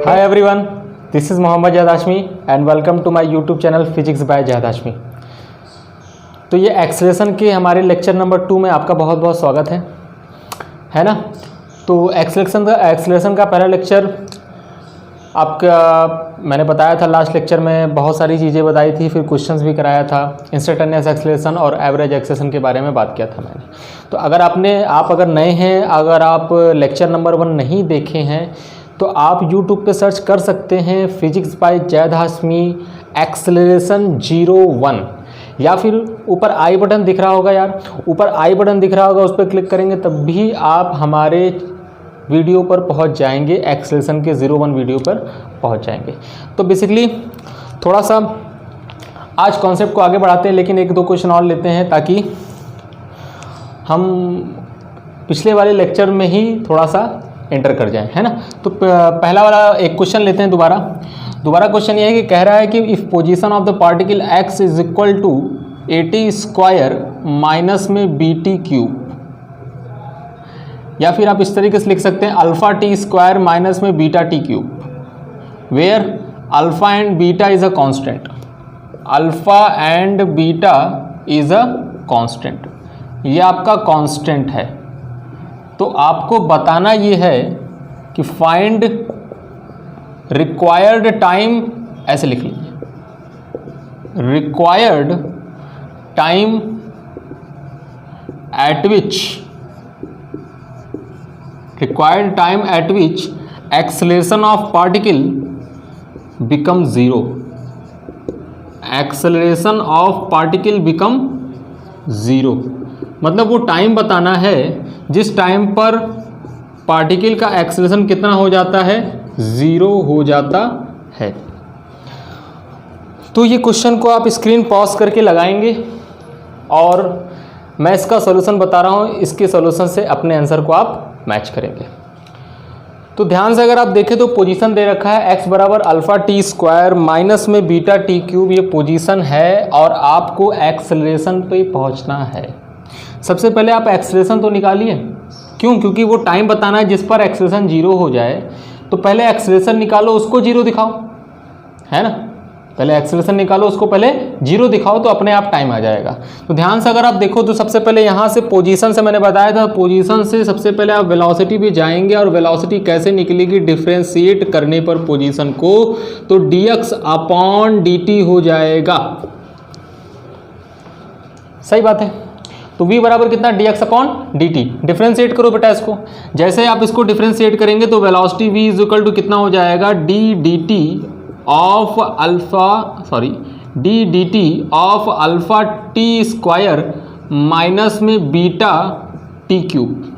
Hi everyone, this is Mohammad Jahid Hashmi and welcome to my YouTube channel Physics by Jahid Hashmi। तो ये acceleration के हमारे lecture number 2 में आपका बहुत बहुत स्वागत है ना। तो एक्सेलरेशन का पहला लेक्चर आपका मैंने बताया था लास्ट लेक्चर में, बहुत सारी चीज़ें बताई थी, फिर क्वेश्चंस भी कराया था, इंस्टेंटेनियस एक्सेलरेशन और एवरेज एक्सेलरेशन के बारे में बात किया था मैंने। तो अगर आप अगर नए हैं, अगर आप लेक्चर नंबर 1 नहीं देखे हैं तो आप YouTube पे सर्च कर सकते हैं physics bye Zaid Hashmi acceleration 01, या फिर ऊपर आई बटन दिख रहा होगा यार, ऊपर आई बटन दिख रहा होगा, उस पर क्लिक करेंगे तब भी आप हमारे वीडियो पर पहुंच जाएंगे, एक्सेलरेशन के 01 वीडियो पर पहुंच जाएंगे। तो बेसिकली थोड़ा सा आज कॉन्सेप्ट को आगे बढ़ाते हैं, लेकिन एक दो क्वेश्चन और लेते हैं ताकि हम पिछले वाले लेक्चर में ही थोड़ा सा एंटर कर जाएं, है ना। तो पहला वाला एक क्वेश्चन लेते हैं दोबारा क्वेश्चन ये है कि कह रहा है कि if position of the particle x is equal to 80 square minus में BT क्यूब, या फिर आप इस तरीके से लिख सकते हैं अल्फ़ा टी स्क्वायर माइनस में beta t cube, where alpha and beta is a constant. Alpha and beta is a constant, ये आपका कांस्टेंट है। तो आपको बताना ये है कि फाइंड रिक्वायर्ड टाइम, ऐसे लिख लीजिए, required time at which acceleration of particle become zero. Acceleration of particle become zero मतलब वो टाइम बताना है जिस टाइम पर पार्टिकल का एक्सेलरेशन कितना हो जाता है, ज़ीरो हो जाता है। तो ये क्वेश्चन को आप स्क्रीन पॉज करके लगाएंगे और मैं इसका सॉल्यूशन बता रहा हूँ, इसके सॉल्यूशन से अपने आंसर को आप मैच करेंगे। तो ध्यान से अगर आप देखें तो पोजीशन दे रखा है x बराबर अल्फ़ा टी स्क्वायर माइनस में बीटा टी क्यूब, ये पोजीशन है और आपको एक्सेलरेशन पे पहुंचना है। सबसे पहले आप एक्सेलरेशन तो निकालिए, क्यों? क्योंकि वो टाइम बताना है जिस पर एक्सेलरेशन 0 हो जाए। तो पहले एक्सेलरेशन निकालो, उसको 0 दिखाओ, है ना। पहले एक्सेलरेशन निकालो, उसको पहले 0 दिखाओ, तो अपने आप टाइम आ जाएगा। तो ध्यान से अगर आप देखो तो सबसे पहले यहाँ से पोजीशन से मैंने बताया था, पोजीशन से सबसे पहले आप वेलोसिटी पे जाएंगे और वेलोसिटी कैसे निकलेगी, डिफ्रेंशिएट करने पर पोजीशन को, तो dx अपॉन dt हो जाएगा। सही बात है। तो v बराबर कितना, dx अपॉन dt। डिफ्रेंशिएट करो बेटा इसको, जैसे आप इसको डिफ्रेंशिएट करेंगे तो velocity v is equal to कितना हो जाएगा, dd of alpha t square minus में बीटा टी क्यूब।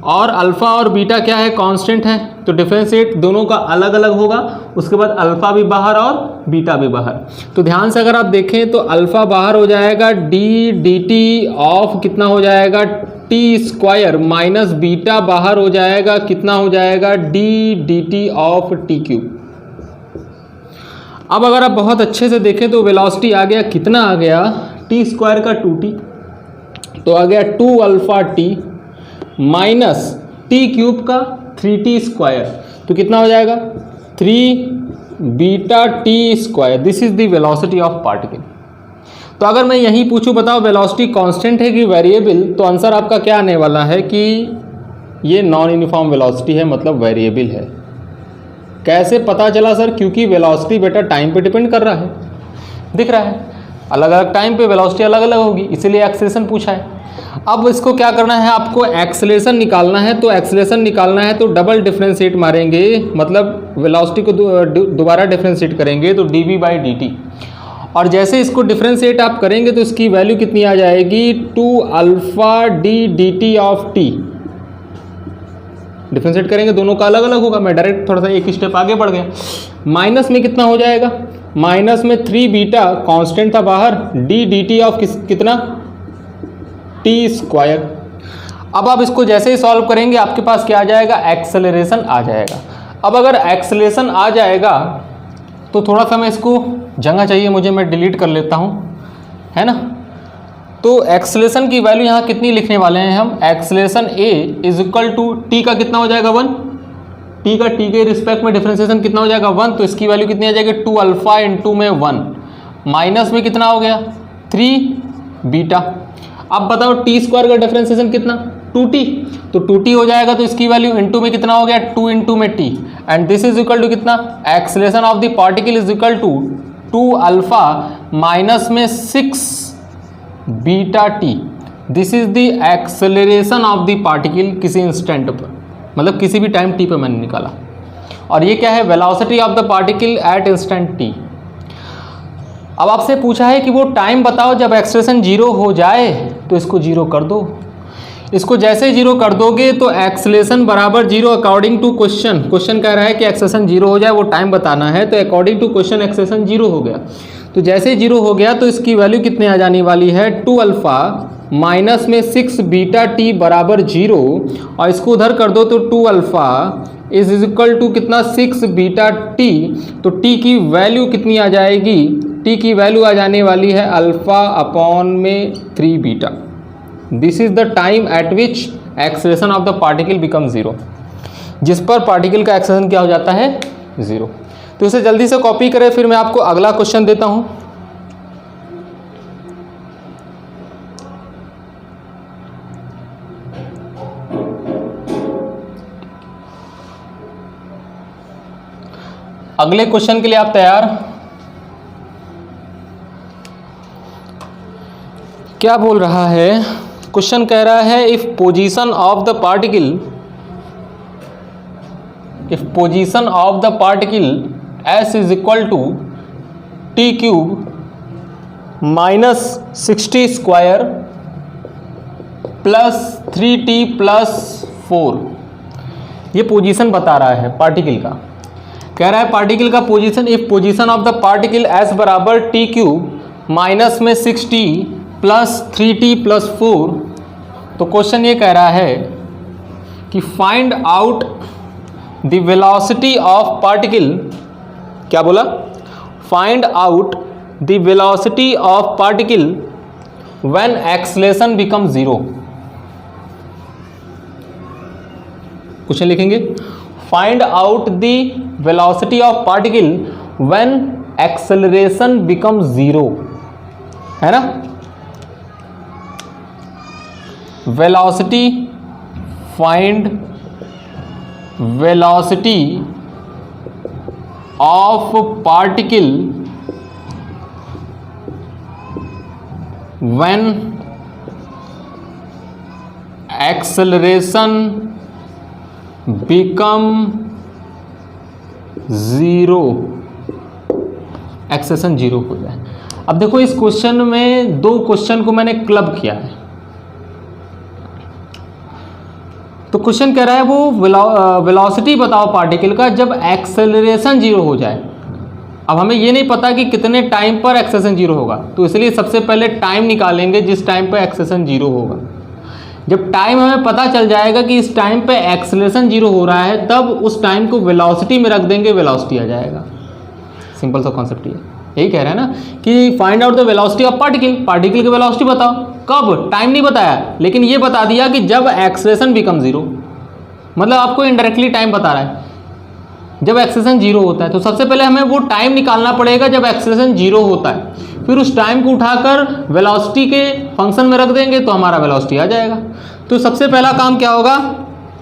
और अल्फा और बीटा क्या है, कांस्टेंट है, तो डिफरेंशिएट दोनों का अलग अलग होगा, उसके बाद अल्फा भी बाहर और बीटा भी बाहर। तो ध्यान से अगर आप देखें तो अल्फा बाहर हो जाएगा, dt ऑफ कितना हो जाएगा, टी स्क्वायर माइनस बीटा बाहर हो जाएगा, कितना हो जाएगा, dt ऑफ टी क्यूब। अब अगर आप बहुत अच्छे से देखें तो वेलोसिटी आ गया, कितना आ गया, टी स्क्वायर का 2t, तो आ गया 2 alpha T minus T cube का 3t स्क्वायर, तो कितना हो जाएगा, 3 beta T square. This is the velocity of particle. तो अगर मैं यही पूछूं, बताओ वेलोसिटी कांस्टेंट है कि वेरिएबल, तो आंसर आपका क्या आने वाला है कि ये नॉन यूनिफॉर्म वेलोसिटी है, मतलब वेरिएबल है। कैसे पता चला सर? क्योंकि वेलोसिटी बेटा टाइम पे डिपेंड कर रहा है, दिख रहा है, अलग अलग टाइम पे वेलोसिटी अलग अलग होगी, इसीलिए एक्सेलरेशन पूछा है। अब इसको क्या करना है, आपको एक्सेलरेशन निकालना है। तो एक्सेलरेशन निकालना है तो डबल डिफरेंशिएट मारेंगे, मतलब वेलोसिटी को दोबारा डिफरेंशिएट करेंगे, तो dv बाई dt। और जैसे इसको डिफरेंशिएट आप करेंगे तो इसकी वैल्यू कितनी आ जाएगी, 2 alpha dt of t। Differentiate करेंगे दोनों का अलग अलग होगा, मैं डायरेक्ट थोड़ा सा एक स्टेप आगे बढ़ गया। माइनस में कितना हो जाएगा, माइनस में 3 बीटा कांस्टेंट था बाहर, dt ऑफ कितना, टी स्क्वायर। अब आप इसको जैसे ही सॉल्व करेंगे आपके पास क्या आ जाएगा, एक्सेलरेशन आ जाएगा। अब अगर एक्सेलरेशन आ जाएगा तो थोड़ा सा मैं इसको जगह चाहिए मुझे, मैं डिलीट कर लेता हूँ, है ना। तो एक्सेलरेशन की वैल्यू यहाँ कितनी लिखने वाले हैं हम, acceleration a is equal to t का कितना हो जाएगा 1, टी का टी के रिस्पेक्ट में डिफरेंशिएशन कितना हो जाएगा 1, तो इसकी वैल्यू कितनी आ जाएगी 2 अल्फा इंटू में 1 माइनस में कितना हो गया 3 बीटा। अब बताओ टी स्क्वायर का डिफरेंशिएशन कितना 2t, तो 2t हो जाएगा, तो इसकी वैल्यू इंटू में कितना हो गया 2 इंटू में t, and this is equal to कितना acceleration of the particle is equal to 2 alpha minus में 6 beta t. This is the acceleration of the particle किसी इंस्टेंट पर, मतलब किसी भी टाइम t पर मैंने निकाला। और ये क्या है velocity of the particle at instant t। अब आपसे पूछा है कि वो टाइम बताओ जब एक्सेलरेशन 0 हो जाए, तो इसको 0 कर दो। इसको जैसे 0 कर दोगे तो एक्सेलरेशन बराबर 0 अकॉर्डिंग टू क्वेश्चन कह रहा है कि एक्सेलरेशन 0 हो जाए, वो टाइम बताना है, तो अकॉर्डिंग टू क्वेश्चन एक्सेलरेशन 0 हो गया। तो जैसे 0 हो गया तो इसकी वैल्यू कितने आ जाने वाली है 2 अल्फा माइनस में 6 बीटा टी बराबर 0, और इसको उधर कर दो तो 2 अल्फा इज इक्वल टू कितना 6 बीटा टी, तो टी की वैल्यू कितनी आ जाएगी, टी की वैल्यू आ जाने वाली है अल्फा अपॉन में 3 beta. This is the time at which acceleration of the particle become 0, जिस पर पार्टिकल का एक्सेलरेशन क्या हो जाता है 0। तो इसे जल्दी से कॉपी करें, फिर मैं आपको अगला क्वेश्चन देता हूं। अगले क्वेश्चन के लिए आप तैयार? क्या बोल रहा है क्वेश्चन, कह रहा है if position of the particle s is equal to t cube minus 60 square plus 3t plus 4, ये पोजीशन बता रहा है पार्टिकल का। कह रहा है पार्टिकल का position, if position of the particle s बराबर टी क्यूब माइनस में 60 प्लस 3t प्लस 4, तो क्वेश्चन ये कह रहा है कि find out the velocity of particle, क्या बोला, find out the velocity of particle when acceleration become 0। Question लिखेंगे find out the velocity of particle when acceleration become 0, है ना। Velocity, find velocity of particle when acceleration become 0, acceleration 0 हो जाए। अब देखो इस क्वेश्चन में दो क्वेश्चन को मैंने क्लब किया है। तो क्वेश्चन कह रहा है वो वेलोसिटी बताओ पार्टिकल का जब एक्सेलरेशन 0 हो जाए। अब हमें ये नहीं पता कि कितने टाइम पर एक्सेलरेशन 0 होगा, तो इसलिए सबसे पहले टाइम निकालेंगे जिस टाइम पर एक्सेलरेशन 0 होगा। जब टाइम हमें पता चल जाएगा कि इस टाइम पे एक्सेलरेशन 0 हो रहा है, तब उस टाइम को वेलोसिटी में रख देंगे, वेलोसिटी आ जाएगा। सिंपल सा कॉन्सेप्ट ये यही कह रहा है ना कि find out the velocity of particle, particle की वेलोसिटी बताओ। कब, टाइम नहीं बताया, लेकिन ये बता दिया कि जब एक्सेलरेशन बिकम 0, मतलब आपको इनडायरेक्टली टाइम बता रहा है जब एक्सेलरेशन 0 होता है। तो सबसे पहले हमें वो टाइम निकालना पड़ेगा जब एक्सेलरेशन 0 होता है, फिर उस टाइम को उठाकर वेलोसिटी के फंक्शन में रख देंगे तो हमारा वेलोसिटी आ जाएगा। तो सबसे पहला काम क्या होगा,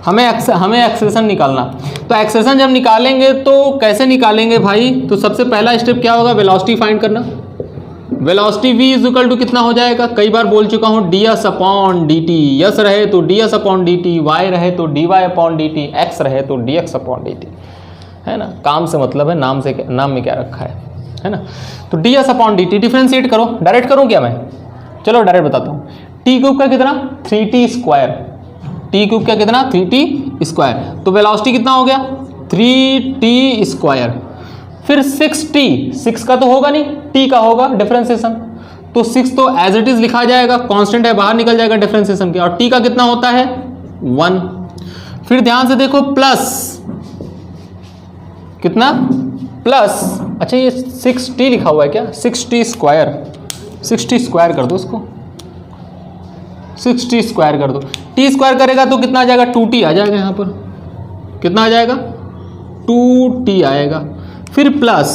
हमें एक्सेलरेशन निकालना। तो एक्सेलरेशन जब निकालेंगे तो कैसे निकालेंगे भाई, तो सबसे पहला स्टेप क्या होगा, वेलोसिटी फाइंड करना। Velocity v is equal to कितना हो जाएगा, कई बार बोल चुका हूँ ds अपॉन dt, यस रहे तो ds अपॉन dt, y रहे तो dy अपॉन dt, x रहे तो dx अपॉन dt, है ना। काम से मतलब है, नाम में क्या रखा है ना। तो ds अपॉन dt डिफ्रेंशिएट करो, डायरेक्ट करूँ क्या मैं, चलो डायरेक्ट बताता हूँ। टी क्यूब का कितना 3t स्क्वायर, टी क्यूब का कितना 3t स्क्वायर, तो वेलोसिटी कितना हो गया 3t स्क्वायर। फिर 6t, 6 का तो होगा नहीं, t का होगा डिफरेंशिएशन, तो 6 तो एज इट इज लिखा जाएगा, कांस्टेंट है बाहर निकल जाएगा डिफरेंशिएशन के, और t का कितना होता है 1। फिर ध्यान से देखो प्लस कितना प्लस, अच्छा ये 6t लिखा हुआ है क्या, 6t स्क्वायर, 6t स्क्वायर कर दो उसको, 6t स्क्वायर कर दो। t स्क्वायर करेगा तो कितना आ जाएगा 2t आ जाएगा, यहाँ पर कितना आ जाएगा 2t आएगा, फिर प्लस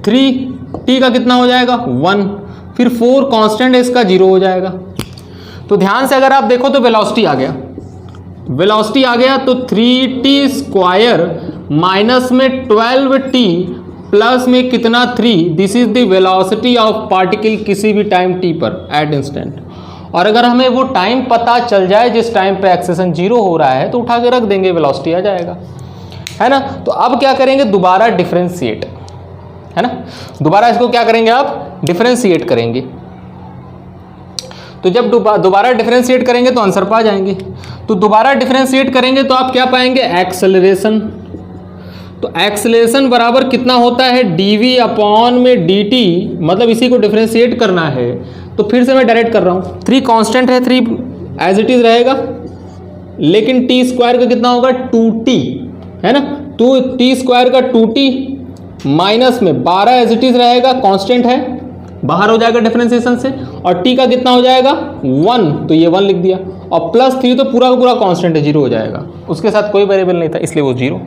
3t का कितना हो जाएगा 1, फिर 4 कांस्टेंट है इसका 0 हो जाएगा। तो ध्यान से अगर आप देखो तो वेलोसिटी आ गया, वेलोसिटी आ गया तो 3t स्क्वायर माइनस में 12t प्लस में कितना 3, this is the velocity of particle किसी भी टाइम t पर एट इंस्टेंट। और अगर हमें वो टाइम पता चल जाए जिस टाइम पे एक्सेलेरेशन 0 हो रहा है तो उठा के रख देंगे, वेलोसिटी आ जाएगा, है ना। तो अब क्या करेंगे, दोबारा डिफरेंशिएट, है ना, दोबारा इसको क्या करेंगे आप डिफरेंशिएट करेंगे। तो जब दोबारा डिफरेंशिएट करेंगे तो आंसर पा जाएंगे। तो दोबारा डिफरेंशिएट करेंगे तो आप क्या पाएंगे, एक्सेलरेशन। तो एक्सेलरेशन बराबर कितना होता है, dv अपॉन में dt, मतलब इसी को डिफरेंशिएट करना है। तो फिर से मैं डायरेक्ट कर रहा हूँ, 3 कांस्टेंट है, 3 एज इट इज रहेगा, लेकिन t स्क्वायर का कितना होगा 2t, है ना। तो t स्क्वायर का 2t माइनस में 12 एज इट इज रहेगा, कांस्टेंट है, बाहर हो जाएगा डिफरेंशिएशन से, और t का कितना हो जाएगा 1, तो ये 1 लिख दिया, और प्लस 3 तो पूरा का पूरा कांस्टेंट है, 0 हो जाएगा, उसके साथ कोई वेरिएबल नहीं था इसलिए वो 0।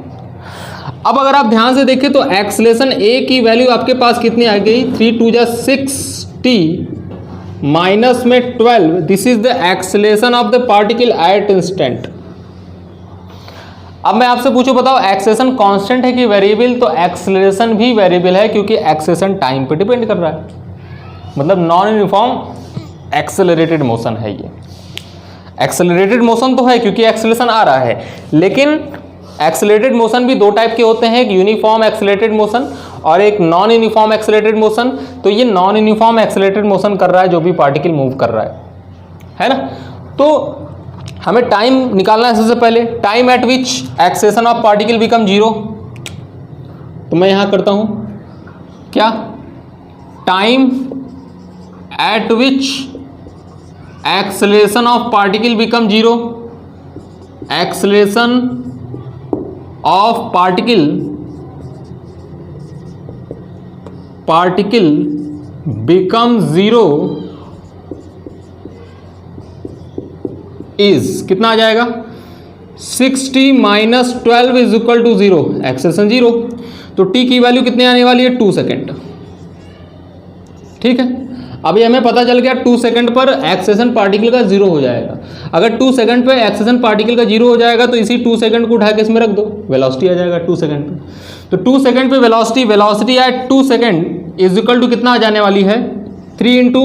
अब अगर आप ध्यान से देखें तो एक्सेलरेशन a की वैल्यू आपके पास कितनी आ गई, 3 2 6t माइनस में 12, this is the acceleration of the particle at instant. अब मैं आपसे पूछूं, बताओ एक्सेलरेशन कांस्टेंट है कि वेरिएबल, तो एक्सेलरेशन भी वेरिएबल है क्योंकि एक्सेलरेशन टाइम पे डिपेंड कर रहा है, मतलब नॉन यूनिफॉर्म एक्सेलरेटेड मोशन है ये। एक्सेलरेटेड मोशन तो है क्योंकि एक्सेलरेशन आ रहा है, लेकिन एक्सेलरेटेड मोशन भी 2 टाइप के होते हैं, एक यूनिफॉर्म एक्सेलरेटेड मोशन और एक नॉन यूनिफॉर्म एक्सेलरेटेड मोशन। तो ये नॉन यूनिफॉर्म एक्सेलरेटेड मोशन कर रहा है जो भी पार्टिकल मूव कर रहा है ना। तो हमें टाइम निकालना है सबसे पहले, time at which acceleration of particle become 0। तो मैं यहां करता हूं क्या, time at which acceleration of particle become 0, acceleration of particle become 0 is कितना आ जाएगा, 60 minus 12 is equal to 0, acceleration 0। तो t की वैल्यू कितनी आने वाली है 2 सेकेंड, ठीक है। अभी हमें पता चल गया 2 सेकंड पर एक्सेलरेशन पार्टिकल का 0 हो जाएगा। अगर 2 सेकंड पे एक्सेलरेशन पार्टिकल का 0 हो जाएगा तो इसी 2 सेकंड को उठा के इसमें रख दो, वेलोसिटी आ जाएगा 2 सेकंड पे। तो 2 सेकंड पे velocity at 2 second is equal to कितना आ जाने वाली है, 3 इंटू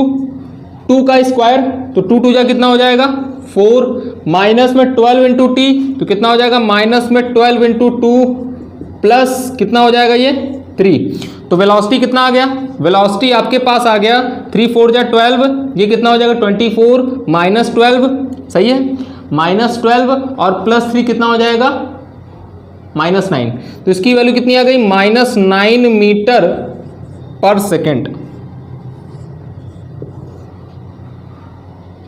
2 का स्क्वायर, तो 2 2 जा कितना हो जाएगा 4, माइनस में 12 इंटू टी, तो कितना हो जाएगा माइनस में 12 इंटू 2 प्लस कितना हो जाएगा ये 3। तो वेलोसिटी कितना आ गया, वेलोसिटी आपके पास आ गया 3 4 जा 12, ये कितना हो जाएगा 24 माइनस 12, सही है, माइनस 12 और प्लस 3 कितना हो जाएगा माइनस 9। तो इसकी वैल्यू कितनी आ गई, माइनस 9 मीटर पर सेकेंड।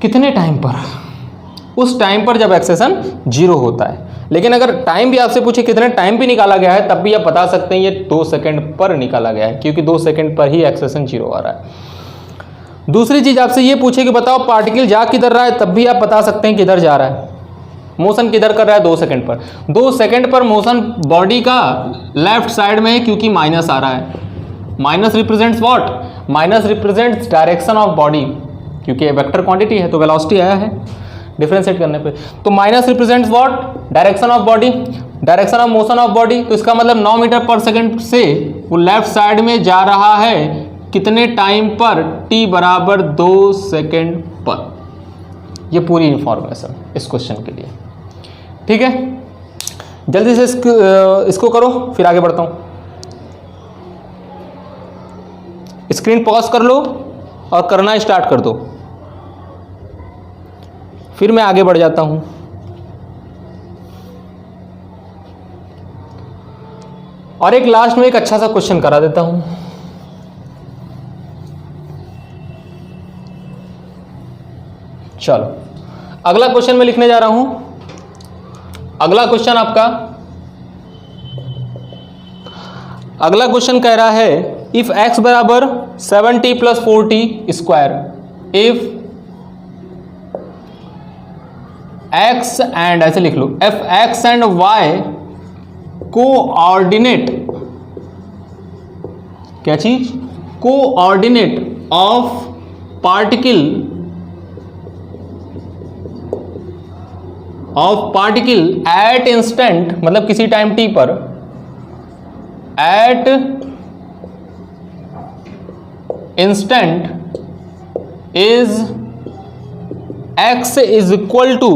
कितने टाइम पर, उस टाइम पर जब एक्सेलरेशन 0 होता है। लेकिन अगर टाइम भी आपसे पूछे कितने टाइम पे निकाला गया है, तब भी आप बता सकते हैं ये 2 सेकंड पर निकाला गया है, क्योंकि 2 सेकंड पर ही एक्सेलरेशन 0 आ रहा है। दूसरी चीज आपसे ये पूछे कि बताओ पार्टिकल जा किधर रहा है, तब भी आप बता सकते हैं किधर जा रहा है, मोशन किधर कर रहा है 2 सेकंड पर। 2 सेकंड पर मोशन बॉडी का लेफ्ट साइड में है क्योंकि माइनस आ रहा है। Minus represents what, minus represents direction of body, क्योंकि वेक्टर क्वांटिटी है तो वेलोसिटी आया है डिफरेंशिएट करने पे। तो minus represents what, direction of body, direction of motion of body. तो इसका मतलब 9 मीटर पर सेकंड से वो लेफ्ट साइड में जा रहा है कितने टाइम पर, t बराबर 2 सेकंड पर। ये पूरी इंफॉर्मेशन इस क्वेश्चन के लिए, ठीक है। जल्दी से इसको करो, फिर आगे बढ़ता हूं। स्क्रीन पॉज कर लो और करना स्टार्ट कर दो, फिर मैं आगे बढ़ जाता हूं। और एक लास्ट में एक अच्छा सा क्वेश्चन करा देता हूं। चलो अगला क्वेश्चन मैं लिखने जा रहा हूं। अगला क्वेश्चन अगला क्वेश्चन कह रहा है इफ x बराबर 7t plus 4t square, if x and, ऐसे लिख लो, if x and y coordinate, क्या चीज, coordinate of particle at instant, मतलब किसी टाइम टी पर, at instant is x is equal to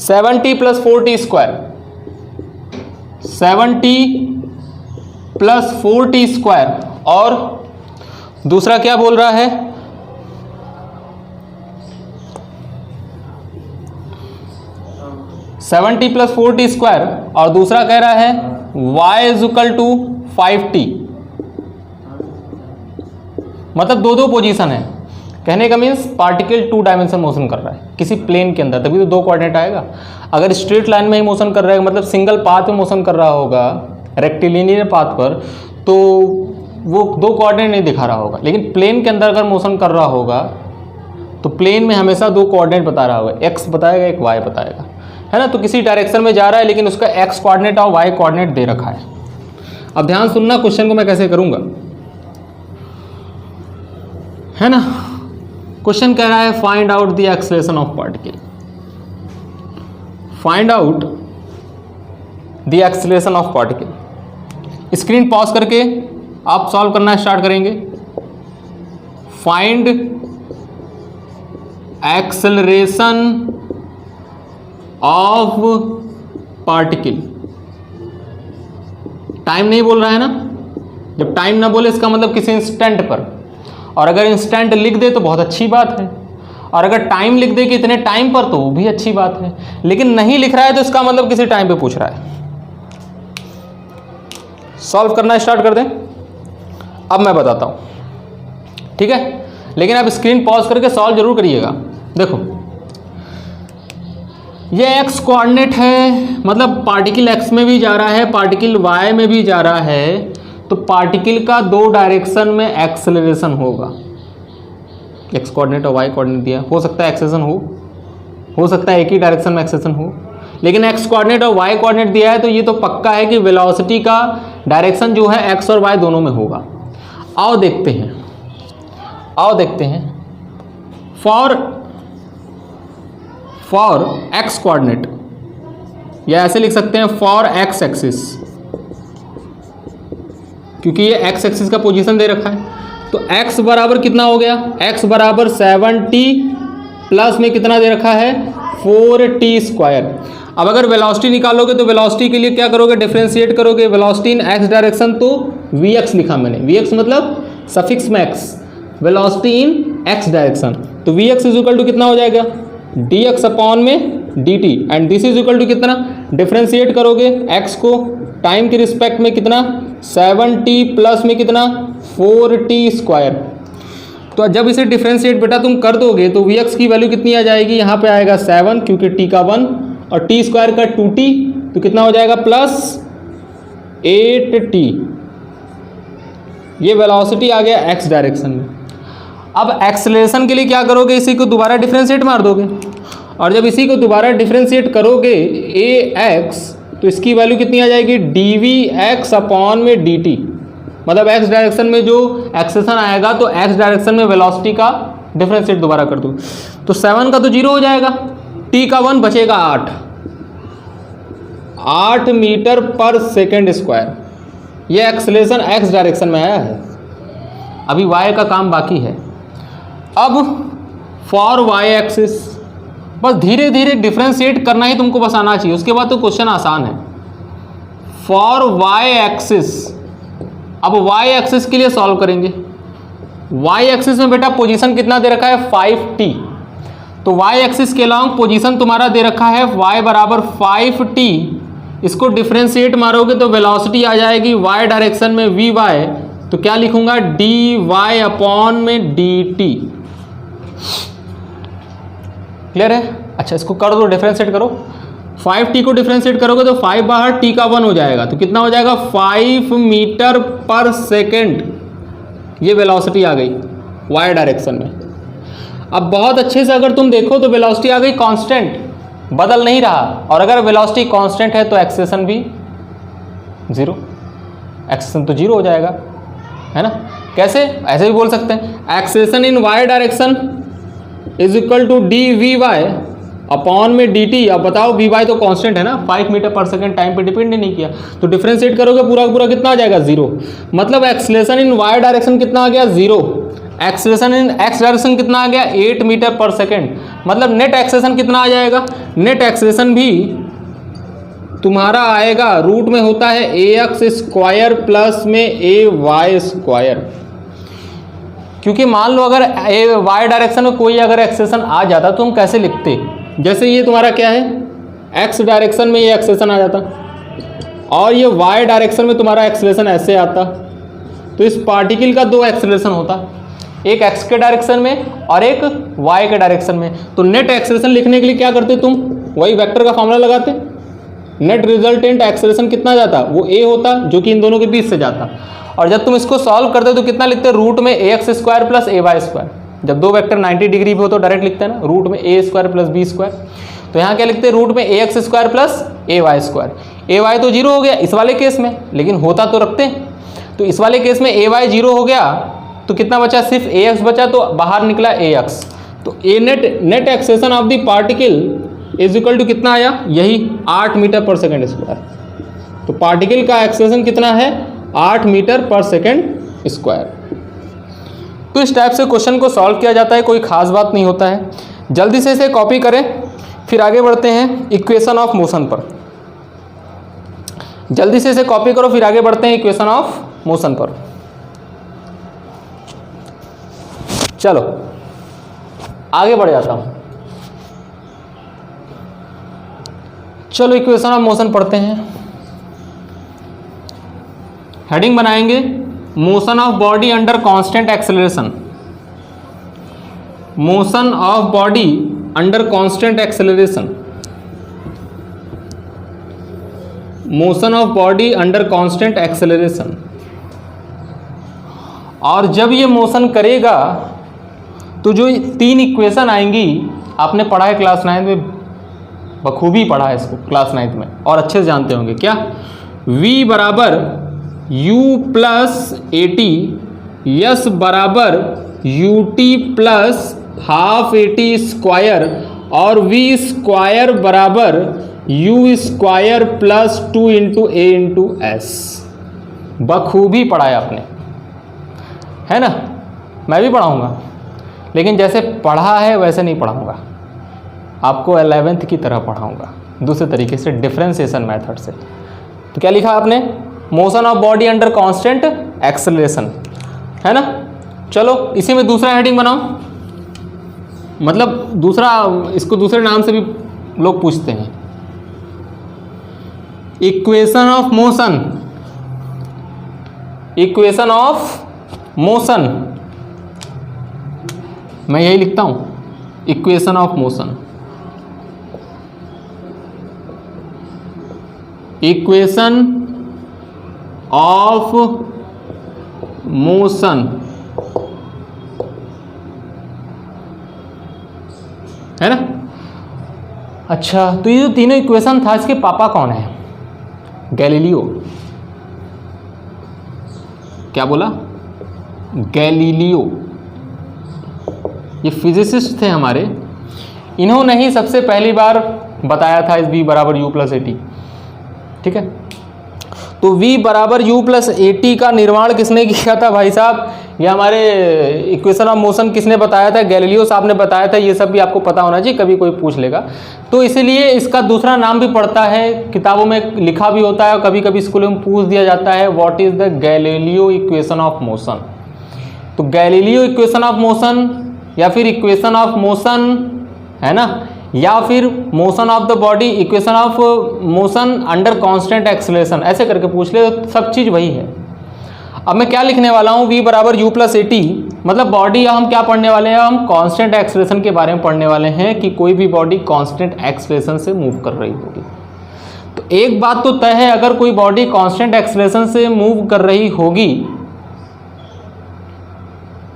70 plus 4t square, 70 plus 4t square. और दूसरा क्या बोल रहा है, सेवेंटी प्लस 4t स्क्वायर, और दूसरा कह रहा है y is equal to 5t। मतलब दो दो पोजीशन है, कहने का मीन्स पार्टिकल 2 डायमेंशन मोशन कर रहा है किसी प्लेन के अंदर, तभी तो 2 कोऑर्डिनेट आएगा। अगर स्ट्रेट लाइन में ही मोशन कर रहा है, मतलब सिंगल पाथ में मोशन कर रहा होगा रेक्टिलिनियर पाथ पर, तो वो 2 कोऑर्डिनेट नहीं दिखा रहा होगा। लेकिन प्लेन के अंदर अगर मोशन कर रहा होगा तो प्लेन में हमेशा 2 कोऑर्डिनेट बता रहा होगा, x बताएगा, एक y बताएगा, है ना। तो किसी डायरेक्शन में जा रहा है लेकिन उसका x कोऑर्डिनेट और y कोऑर्डिनेट दे रखा है। अब ध्यान सुनना, क्वेश्चन को मैं कैसे करूंगा, है ना। क्वेश्चन कह रहा है find out the acceleration of particle, find out the acceleration of particle. Screen pause करके आप सॉल्व करना स्टार्ट करेंगे। Find acceleration of particle. Time नहीं बोल रहा है ना, जब टाइम ना बोले इसका मतलब किसी इंस्टेंट पर, और अगर इंस्टेंट लिख दे तो बहुत अच्छी बात है, और अगर टाइम लिख दे कि इतने टाइम पर तो वो भी अच्छी बात है। लेकिन नहीं लिख रहा है तो इसका मतलब किसी टाइम पे पूछ रहा है। सॉल्व करना स्टार्ट कर दें, अब मैं बताता हूं, ठीक है। लेकिन आप स्क्रीन पॉज करके सॉल्व जरूर करिएगा। देखो ये x कोऑर्डिनेट है, मतलब पार्टिकल x में भी जा रहा है, पार्टिकल y में भी जा रहा है, तो पार्टिकल का 2 डायरेक्शन में एक्सेलरेशन होगा। x कोऑर्डिनेट और y कोऑर्डिनेट दिया, हो सकता है एक्सेलरेशन हो सकता है एक ही डायरेक्शन में एक्सेलरेशन हो, लेकिन x कोऑर्डिनेट और y कोऑर्डिनेट दिया है तो ये तो पक्का है कि वेलोसिटी का डायरेक्शन जो है x और y दोनों में होगा। आओ देखते हैं, फॉर x कोऑर्डिनेट, या ऐसे लिख सकते हैं फॉर x एक्सिस, क्योंकि ये x एक्सिस का पोजीशन दे रखा है। तो x बराबर कितना हो गया, x बराबर 70 प्लस में कितना दे रखा है 4t स्क्वायर। अब अगर वेलोसिटी निकालोगे तो वेलोसिटी के लिए क्या करोगे, डिफरेंशिएट करोगे। वेलोसिटी इन x डायरेक्शन तो vx लिखा मैंने, vx मतलब सफिक्स में x, velocity in x direction, तो vx इज इक्वल टू कितना हो जाएगा dx अपॉन में dt, and this is equal to कितना, डिफरेंशिएट करोगे x को टाइम के रिस्पेक्ट में कितना 70 प्लस में कितना 4t स्क्वायर। तो जब इसे डिफरेंशिएट बेटा तुम कर दोगे तो vx की वैल्यू कितनी आ जाएगी, यहाँ पे आएगा 7 क्योंकि t का 1 और t स्क्वायर का 2t, तो कितना हो जाएगा प्लस 8t। ये वेलोसिटी आ गया x डायरेक्शन में। अब एक्सेलरेशन के लिए क्या करोगे, इसी को दोबारा डिफरेंशिएट मार दोगे, और जब इसी को दोबारा डिफरेंशिएट करोगे ax, तो इसकी वैल्यू कितनी आ जाएगी dvx अपॉन में dt, मतलब x डायरेक्शन में जो एक्सेलरेशन आएगा तो x डायरेक्शन में वेलोसिटी का डिफरेंशिएट दोबारा कर दो, तो 7 का तो 0 हो जाएगा, t का 1 बचेगा 8 मीटर पर सेकेंड स्क्वायर। ये एक्सेलरेशन x डायरेक्शन में आया है, अभी y का काम बाकी है। अब फॉर y एक्सिस, बस धीरे धीरे डिफरेंशिएट करना ही तुमको बस आना चाहिए, उसके बाद तो क्वेश्चन आसान है। फॉर y एक्सिस, अब y एक्सिस के लिए सॉल्व करेंगे। y एक्सिस में बेटा पोजीशन कितना दे रखा है 5t, तो y एक्सिस के लॉन्ग पोजीशन तुम्हारा दे रखा है y बराबर 5t। इसको डिफरेंशिएट मारोगे तो वेलोसिटी आ जाएगी y डायरेक्शन में vy, तो क्या लिखूंगा dy अपॉन में dt। क्लियर है? अच्छा इसको कर दो, डिफरेंशिएट करो, 5t को डिफरेंशिएट करोगे तो 5 बाहर t का 1 हो जाएगा, तो कितना हो जाएगा 5 मीटर पर सेकेंड। ये वेलोसिटी आ गई y डायरेक्शन में। अब बहुत अच्छे से अगर तुम देखो तो वेलोसिटी आ गई कांस्टेंट, बदल नहीं रहा, और अगर वेलोसिटी कांस्टेंट है तो एक्सेलरेशन भी 0, एक्सेलेरेशन तो 0 हो जाएगा, है ना। कैसे, ऐसे भी बोल सकते हैं acceleration in y direction is equal to d v y upon में डी टी। अब बताओ वी वाई तो कांस्टेंट है ना, 5 मीटर पर सेकंड, टाइम पे डिपेंड नहीं किया, तो डिफरेंशिएट करोगे पूरा पूरा कितना आ जाएगा 0। मतलब एक्सेलेरेशन इन वाई डायरेक्शन कितना आ गया 0, एक्सेलेरेशन इन एक्स डायरेक्शन कितना आ गया 8 मीटर पर सेकंड। मतलब नेट एक्सेलेरेशन कितना आ जाएगा, नेट एक्सेलेरेशन भी तुम्हारा आएगा, रूट में होता है ax स्क्वायर प्लस में ay स्क्वायर। क्योंकि मान लो अगर वाई डायरेक्शन में कोई अगर एक्सेलेरेशन आ जाता तो हम कैसे लिखते, जैसे ये तुम्हारा क्या है एक्स डायरेक्शन में ये एक्सेलेरेशन आ जाता और ये वाई डायरेक्शन में तुम्हारा एक्सेलेरेशन ऐसे आता, तो इस पार्टिकल का 2 एक्सेलेरेशन होता, एक एक्स के डायरेक्शन में और एक वाई के डायरेक्शन में। तो नेट एक्सेलेरेशन लिखने के लिए क्या करते तुम, वही वेक्टर का फॉर्मूला लगाते, नेट रिजल्टेंट एक्सेलेरेशन कितना जाता, वो ए होता जो कि इन दोनों के बीच से जाता। और जब तुम इसको सॉल्व करते तो कितना लिखते, रूट में ax square plus ay square. जब दो वेक्टर 90 डिग्री पे हो तो डायरेक्ट लिखते हैं ना, रूट में a square plus b square. तो यहाँ क्या लिखते हैं, रूट में ax square plus ay square. ay तो 0 हो गया इस वाले केस में, लेकिन होता तो रखते हैं। तो इस वाले केस में ay 0 हो गया तो कितना बचा, सिर्फ ax बचा, तो बाहर निकला ax। तो a net acceleration of the particle is equal to कितना आया, यही 8 मीटर पर सेकेंड स्क्वायर। तो पार्टिकल का एक्सेलेरेशन कितना है 8 मीटर पर सेकेंड स्क्वायर। तो इस टाइप से क्वेश्चन को सॉल्व किया जाता है, कोई खास बात नहीं होता है। जल्दी से इसे कॉपी करें, फिर आगे बढ़ते हैं इक्वेशन ऑफ मोशन पर। जल्दी से इसे कॉपी करो, फिर आगे बढ़ते हैं इक्वेशन ऑफ मोशन पर। चलो आगे बढ़ जाता हूं। चलो इक्वेशन ऑफ मोशन पढ़ते हैं। हेडिंग बनाएंगे motion of body under constant acceleration. Motion of body under constant acceleration, motion of body under constant acceleration. और जब ये मोशन करेगा तो जो 3 इक्वेशन आएंगी, आपने पढ़ा है क्लास 9 में, बखूबी पढ़ा है इसको क्लास 9 में और अच्छे से जानते होंगे। क्या, v बराबर u plus a t, s बराबर u t plus half a t square और v स्क्वायर बराबर u square plus 2 into a into s. बखूबी पढ़ा है आपने, है ना। मैं भी पढ़ाऊँगा, लेकिन जैसे पढ़ा है वैसे नहीं पढ़ाऊँगा, आपको 11th की तरह पढ़ाऊँगा, दूसरे तरीके से, डिफरेंशिएशन मेथड से। तो क्या लिखा आपने, motion of body under constant acceleration, है ना। चलो इसी में दूसरा हेडिंग बनाओ, मतलब दूसरा, इसको दूसरे नाम से भी लोग पूछते हैं, equation of motion. Equation of motion मैं यही लिखता हूं, equation of motion. Equation of motion, है ना। अच्छा, तो ये जो तीनों इक्वेशन था, इसके पापा कौन है, गैलीलियो। क्या बोला, गैलीलियो। ये फिजिसिस्ट थे हमारे, इन्होंने ही सबसे पहली बार बताया था इस v बराबर u प्लस ए टी, ठीक है। तो v बराबर u प्लस ए टी का निर्माण किसने किया था भाई साहब, ये हमारे इक्वेशन ऑफ मोशन किसने बताया था, गैलीलियो साहब ने बताया था। ये सब भी आपको पता होना चाहिए, कभी कोई पूछ लेगा तो। इसीलिए इसका दूसरा नाम भी पड़ता है, किताबों में लिखा भी होता है और कभी कभी स्कूल में पूछ दिया जाता है, what is the Galileo equation of motion. तो गैलीलियो इक्वेशन ऑफ मोशन या फिर इक्वेशन ऑफ मोशन, है ना, या फिर motion of the body, equation of motion under constant acceleration, ऐसे करके पूछ ले, तो सब चीज़ वही है। अब मैं क्या लिखने वाला हूँ, v बराबर u प्लस ए टी, मतलब बॉडी, या हम क्या पढ़ने वाले हैं, हम कांस्टेंट एक्सेलरेशन के बारे में पढ़ने वाले हैं कि कोई भी बॉडी कांस्टेंट एक्सेलरेशन से मूव कर रही होगी। तो एक बात तो तय है, अगर कोई बॉडी कांस्टेंट एक्सेलरेशन से मूव कर रही होगी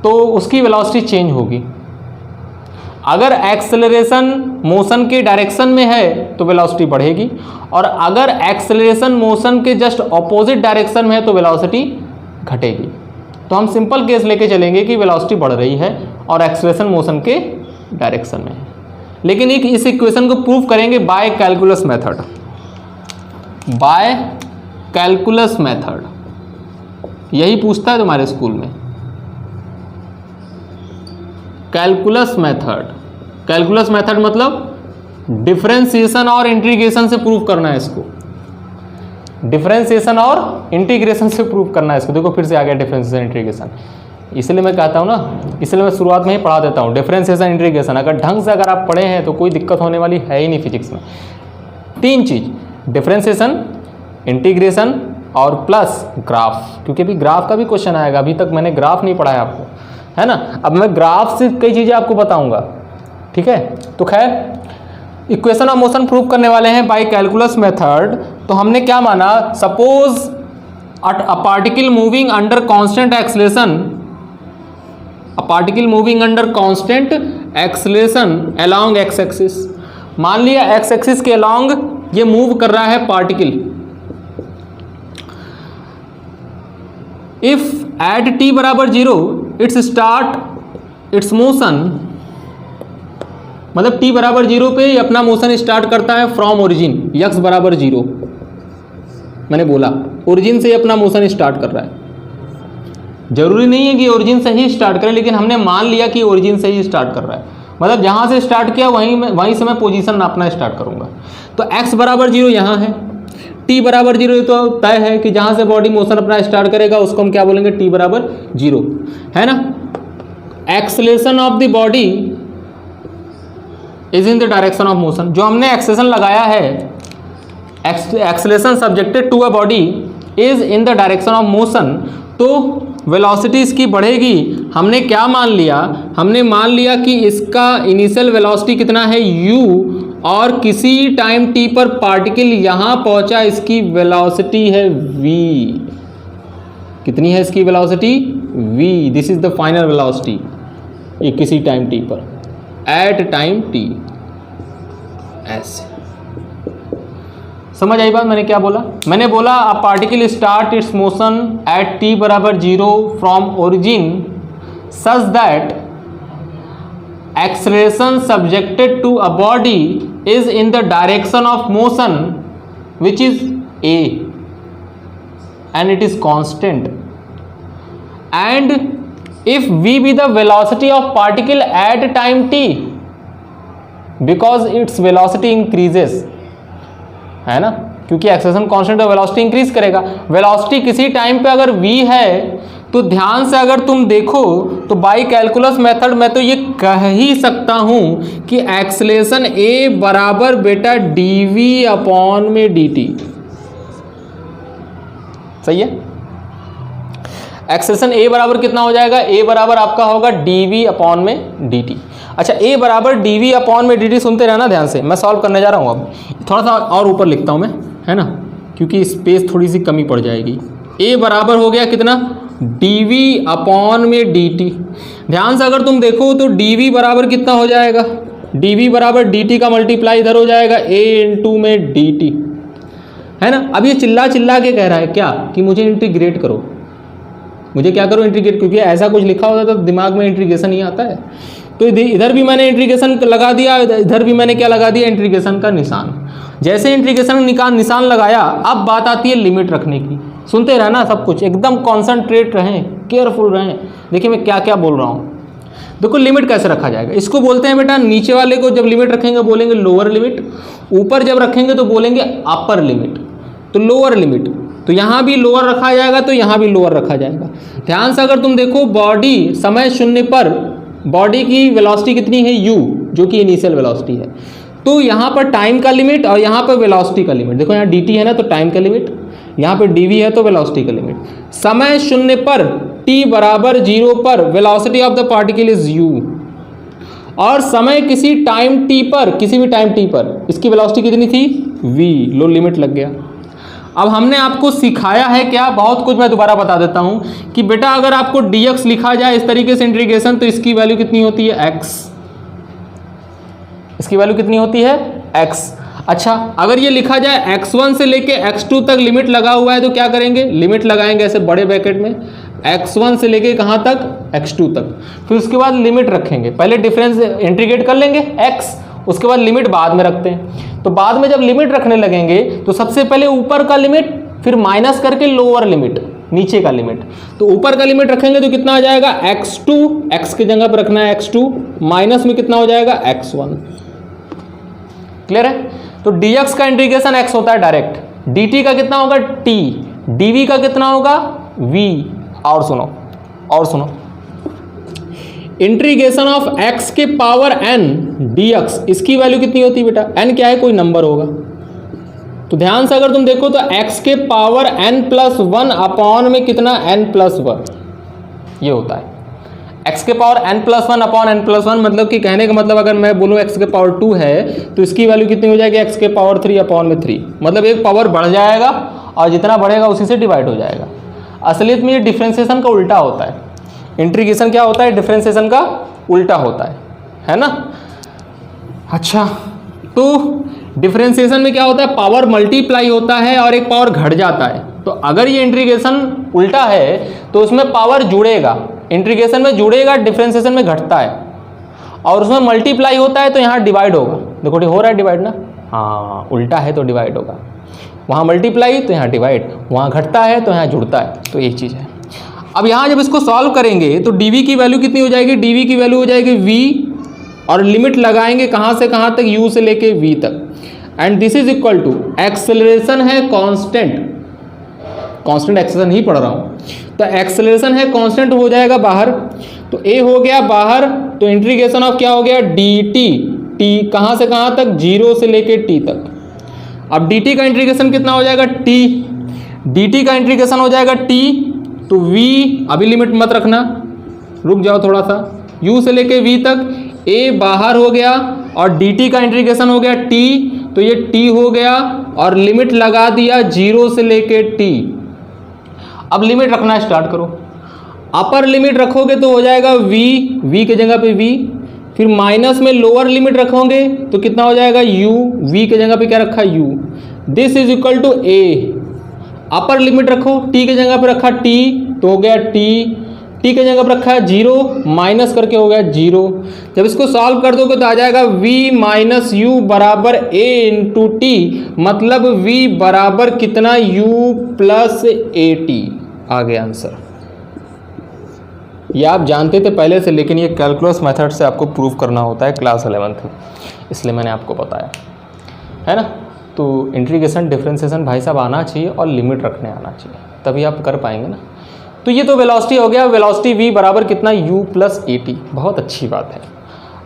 तो उसकी वेलोसिटी चेंज होगी। अगर एक्सेलरेशन मोशन के डायरेक्शन में है तो वेलोसिटी बढ़ेगी, और अगर एक्सेलरेशन मोशन के जस्ट ऑपोजिट डायरेक्शन में है तो वेलोसिटी घटेगी। तो हम सिंपल केस लेके चलेंगे कि वेलोसिटी बढ़ रही है और एक्सेलरेशन मोशन के डायरेक्शन में है, लेकिन एक इस इक्वेशन को प्रूव करेंगे by calculus method. By calculus method यही पूछता है तुम्हारे स्कूल में, कैलकुलस मेथड। कैलकुलस मेथड मतलब डिफरेंशिएशन और इंटीग्रेशन से प्रूव करना है इसको, डिफरेंशिएशन और इंटीग्रेशन से प्रूव करना है इसको। देखो फिर से आ गया डिफरेंशिएशन इंटीग्रेशन, इसलिए मैं कहता हूँ ना, इसलिए मैं शुरुआत में ही पढ़ा देता हूँ डिफरेंशिएशन इंटीग्रेशन। अगर ढंग से अगर आप पढ़े हैं तो कोई दिक्कत होने वाली है ही नहीं फिजिक्स में। तीन चीज, डिफरेंशिएशन, इंटीग्रेशन और प्लस ग्राफ, क्योंकि अभी ग्राफ का भी क्वेश्चन आएगा। अभी तक मैंने ग्राफ नहीं पढ़ा है आपको, है ना। अब मैं ग्राफ से कई चीज़ें आपको बताऊंगा, ठीक है। तो खैर इक्वेशन ऑफ मोशन प्रूव करने वाले हैं बाय कैलकुलस मेथड। तो हमने क्या माना, suppose a particle moving under constant acceleration, a particle moving under constant acceleration along x axis. मान लिया एक्स एक्सिस के अलोंग ये मूव कर रहा है पार्टिकल। इफ एट t बराबर 0 इट्स स्टार्ट इट्स मोशन, मतलब t बराबर 0 पे अपना मोशन स्टार्ट करता है फ्रॉम ओरिजिन, x बराबर 0। मैंने बोला ओरिजिन से अपना मोशन स्टार्ट कर रहा है। जरूरी नहीं है कि ओरिजिन से ही स्टार्ट करे, लेकिन हमने मान लिया कि ओरिजिन से ही स्टार्ट कर रहा है, मतलब जहां से स्टार्ट किया वहीं से मैं पोजीशन नापना स्टार्ट करूंगा। तो x बराबर 0 यहाँ है, t बराबर 0 तो तय है कि जहां से बॉडी मोशन अपना स्टार्ट करेगा उसको हम क्या बोलेंगे, t बराबर 0, है ना। Acceleration of the body is in the direction of motion. जो हमने एक्सेलरेशन लगाया है, acceleration subjected to a body is in the direction of motion, तो वेलोसिटी इसकी बढ़ेगी। हमने क्या मान लिया, हमने मान लिया कि इसका इनिशियल वेलोसिटी कितना है u, और किसी टाइम t पर पार्टिकल यहां पहुंचा, इसकी वेलोसिटी है v। कितनी है इसकी velocity, v। This is the final velocity, ये किसी टाइम t पर, एट टाइम t। ऐसे समझ आई बात मैंने क्या बोला। मैंने बोला a particle start its motion at t बराबर 0 from origin such that acceleration subjected to a body is in the direction of motion which is a and it is constant, and if v be the velocity of particle at time t because its velocity increases, है ना, क्योंकि acceleration constant है, velocity increase करेगा। Velocity किसी time पे अगर v है तो ध्यान से अगर तुम देखो तो बाई कैलकुलस मेथड में तो ये कह ही सकता हूं कि एक्सेलरेशन a बराबर बेटा dv अपॉन में dt। सही है। एक्सेलरेशन a बराबर कितना हो जाएगा, a बराबर आपका होगा dv अपॉन में dt। अच्छा, a बराबर dv अपॉन में dt, सुनते रहना ध्यान से, मैं सॉल्व करने जा रहा हूं। अब थोड़ा सा और ऊपर लिखता हूं मैं, है ना, क्योंकि स्पेस थोड़ी सी कमी पड़ जाएगी। a बराबर हो गया कितना, dv अपॉन में dt। ध्यान से अगर तुम देखो तो dv बराबर कितना हो जाएगा, dv बराबर dt का मल्टीप्लाई इधर हो जाएगा a इंटू में dt, है ना। अब ये चिल्ला चिल्ला के कह रहा है क्या कि मुझे इंटीग्रेट करो, मुझे क्या करो, इंटीग्रेट, क्योंकि ऐसा कुछ लिखा होता तो दिमाग में इंटीग्रेशन ही आता है। तो इधर भी मैंने इंटीग्रेशन लगा दिया, इधर भी मैंने क्या लगा दिया, इंटीग्रेशन का निशान। जैसे इंटीग्रेशन निशान लगाया, अब बात आती है लिमिट रखने की। सुनते रहना सब कुछ, एकदम कॉन्सेंट्रेट रहें, केयरफुल रहें। देखिए मैं क्या क्या बोल रहा हूँ। देखो लिमिट कैसे रखा जाएगा, इसको बोलते हैं बेटा, नीचे वाले को जब लिमिट रखेंगे बोलेंगे लोअर लिमिट, ऊपर जब रखेंगे तो बोलेंगे अपर लिमिट। तो लोअर लिमिट, तो यहाँ भी लोअर रखा जाएगा, तो यहाँ भी लोअर रखा जाएगा। ध्यान से अगर तुम देखो, बॉडी समय शून्य पर बॉडी की वेलोसिटी कितनी है u, जो कि इनिशियल वेलोसिटी है। तो यहाँ पर टाइम का लिमिट और यहाँ पर वेलोसिटी का लिमिट। देखो यहाँ dt है ना, तो टाइम का लिमिट, यहाँ पे dv है तो वेलोसिटी का लिमिट। समय शून्य पर t बराबर 0 पर velocity of the particle is u, और समय किसी टाइम t पर, किसी भी टाइम t पर इसकी वेलोसिटी कितनी थी, v। लो लिमिट लग गया। अब हमने आपको सिखाया है क्या, बहुत कुछ मैं दोबारा बता देता हूं कि बेटा अगर आपको dx लिखा जाए इस तरीके से इंटीग्रेशन, तो इसकी वैल्यू कितनी होती है, x। इसकी वैल्यू कितनी होती है x। अच्छा, अगर ये लिखा जाए x1 से लेके x2 तक लिमिट लगा हुआ है तो क्या करेंगे, लिमिट लगाएंगे ऐसे बड़े ब्रैकेट में, x1 से लेके कहाँ तक, x2 तक। फिर उसके बाद लिमिट रखेंगे, पहले डिफरेंस इंटीग्रेट कर लेंगे x, उसके बाद लिमिट बाद में रखते हैं। तो बाद में जब लिमिट रखने लगेंगे तो सबसे पहले ऊपर का लिमिट, फिर माइनस करके लोअर लिमिट, नीचे का लिमिट। तो ऊपर का लिमिट रखेंगे तो कितना आ जाएगा x2, x की जगह पर रखना है x2, माइनस में कितना हो जाएगा x1। क्लियर है। तो dx का इंटीग्रेशन x होता है डायरेक्ट, dt का कितना होगा t, dv का कितना होगा v। और सुनो इंटीग्रेशन ऑफ x के पावर n dx, इसकी वैल्यू कितनी होती है बेटा, n क्या है, कोई नंबर होगा। तो ध्यान से अगर तुम देखो तो x के पावर n+1 अपॉन में कितना n+1, ये होता है x के पावर n+1 अपॉन n+1। मतलब कि कहने का मतलब अगर मैं बोलूँ x के पावर 2 है तो इसकी वैल्यू कितनी हो जाएगी, x के पावर 3 अपॉन में 3। मतलब एक पावर बढ़ जाएगा और जितना बढ़ेगा उसी से डिवाइड हो जाएगा। असलियत में ये डिफरेंशिएशन का उल्टा होता है। इंटीग्रेशन क्या होता है, डिफरेंशिएशन का उल्टा होता है ना। अच्छा, तो डिफरेंशिएशन में क्या होता है, पावर मल्टीप्लाई होता है और एक पावर घट जाता है। तो अगर ये इंटीग्रेशन उल्टा है तो उसमें पावर जुड़ेगा, इंटीग्रेशन में जुड़ेगा, डिफरेंशिएशन में घटता है। और उसमें मल्टीप्लाई होता है तो यहाँ डिवाइड होगा। देखो हो रहा है डिवाइड ना, हाँ उल्टा है तो डिवाइड होगा। वहाँ मल्टीप्लाई तो यहाँ डिवाइड, वहाँ घटता है तो यहाँ जुड़ता है। तो एक चीज़ है। अब यहाँ जब इसको सॉल्व करेंगे तो dv की वैल्यू कितनी हो जाएगी, dv की वैल्यू हो जाएगी v, और लिमिट लगाएंगे कहाँ से कहाँ तक, u से लेके v तक। And this is equal to acceleration है कांस्टेंट एक्सेलरेशन ही पढ़ रहा हूँ, तो एक्सेलरेशन है कांस्टेंट हो जाएगा बाहर। तो a हो गया बाहर, तो इंटीग्रेशन ऑफ क्या हो गया dt, t कहाँ से कहाँ तक, 0 से लेके t तक। अब dt का इंटीग्रेशन कितना हो जाएगा t, dt का इंटीग्रेशन हो जाएगा t, तो v अभी लिमिट मत रखना, रुक जाओ थोड़ा सा, u से लेके v तक, a बाहर हो गया और dt का इंटीग्रेशन हो गया t, तो ये t हो गया और लिमिट लगा दिया 0 से लेके t। अब लिमिट रखना स्टार्ट करो, अपर लिमिट रखोगे तो हो जाएगा v के जगह पे v, फिर माइनस में लोअर लिमिट रखोगे तो कितना हो जाएगा u, v के जगह पे क्या रखा u, this is equal to a। Upper limit रखो, t के जगह पे रखा t तो हो गया t के जगह पे रखा है 0, माइनस करके हो गया 0। जब इसको सॉल्व कर दोगे तो आ जाएगा v माइनस यू बराबर a इंटू टी, मतलब v बराबर कितना u प्लस ए टी। आ गया आंसर। ये आप जानते थे पहले से, लेकिन ये कैलकुलस मेथड से आपको प्रूव करना होता है क्लास 11th में, इसलिए मैंने आपको बताया है ना। तो इंटीग्रेशन डिफरेंशिएशन भाई साहब आना चाहिए और लिमिट रखने आना चाहिए, तभी आप कर पाएंगे ना। तो ये तो वेलोसिटी हो गया, वेलोसिटी v बराबर कितना u प्लस ए टी, बहुत अच्छी बात है।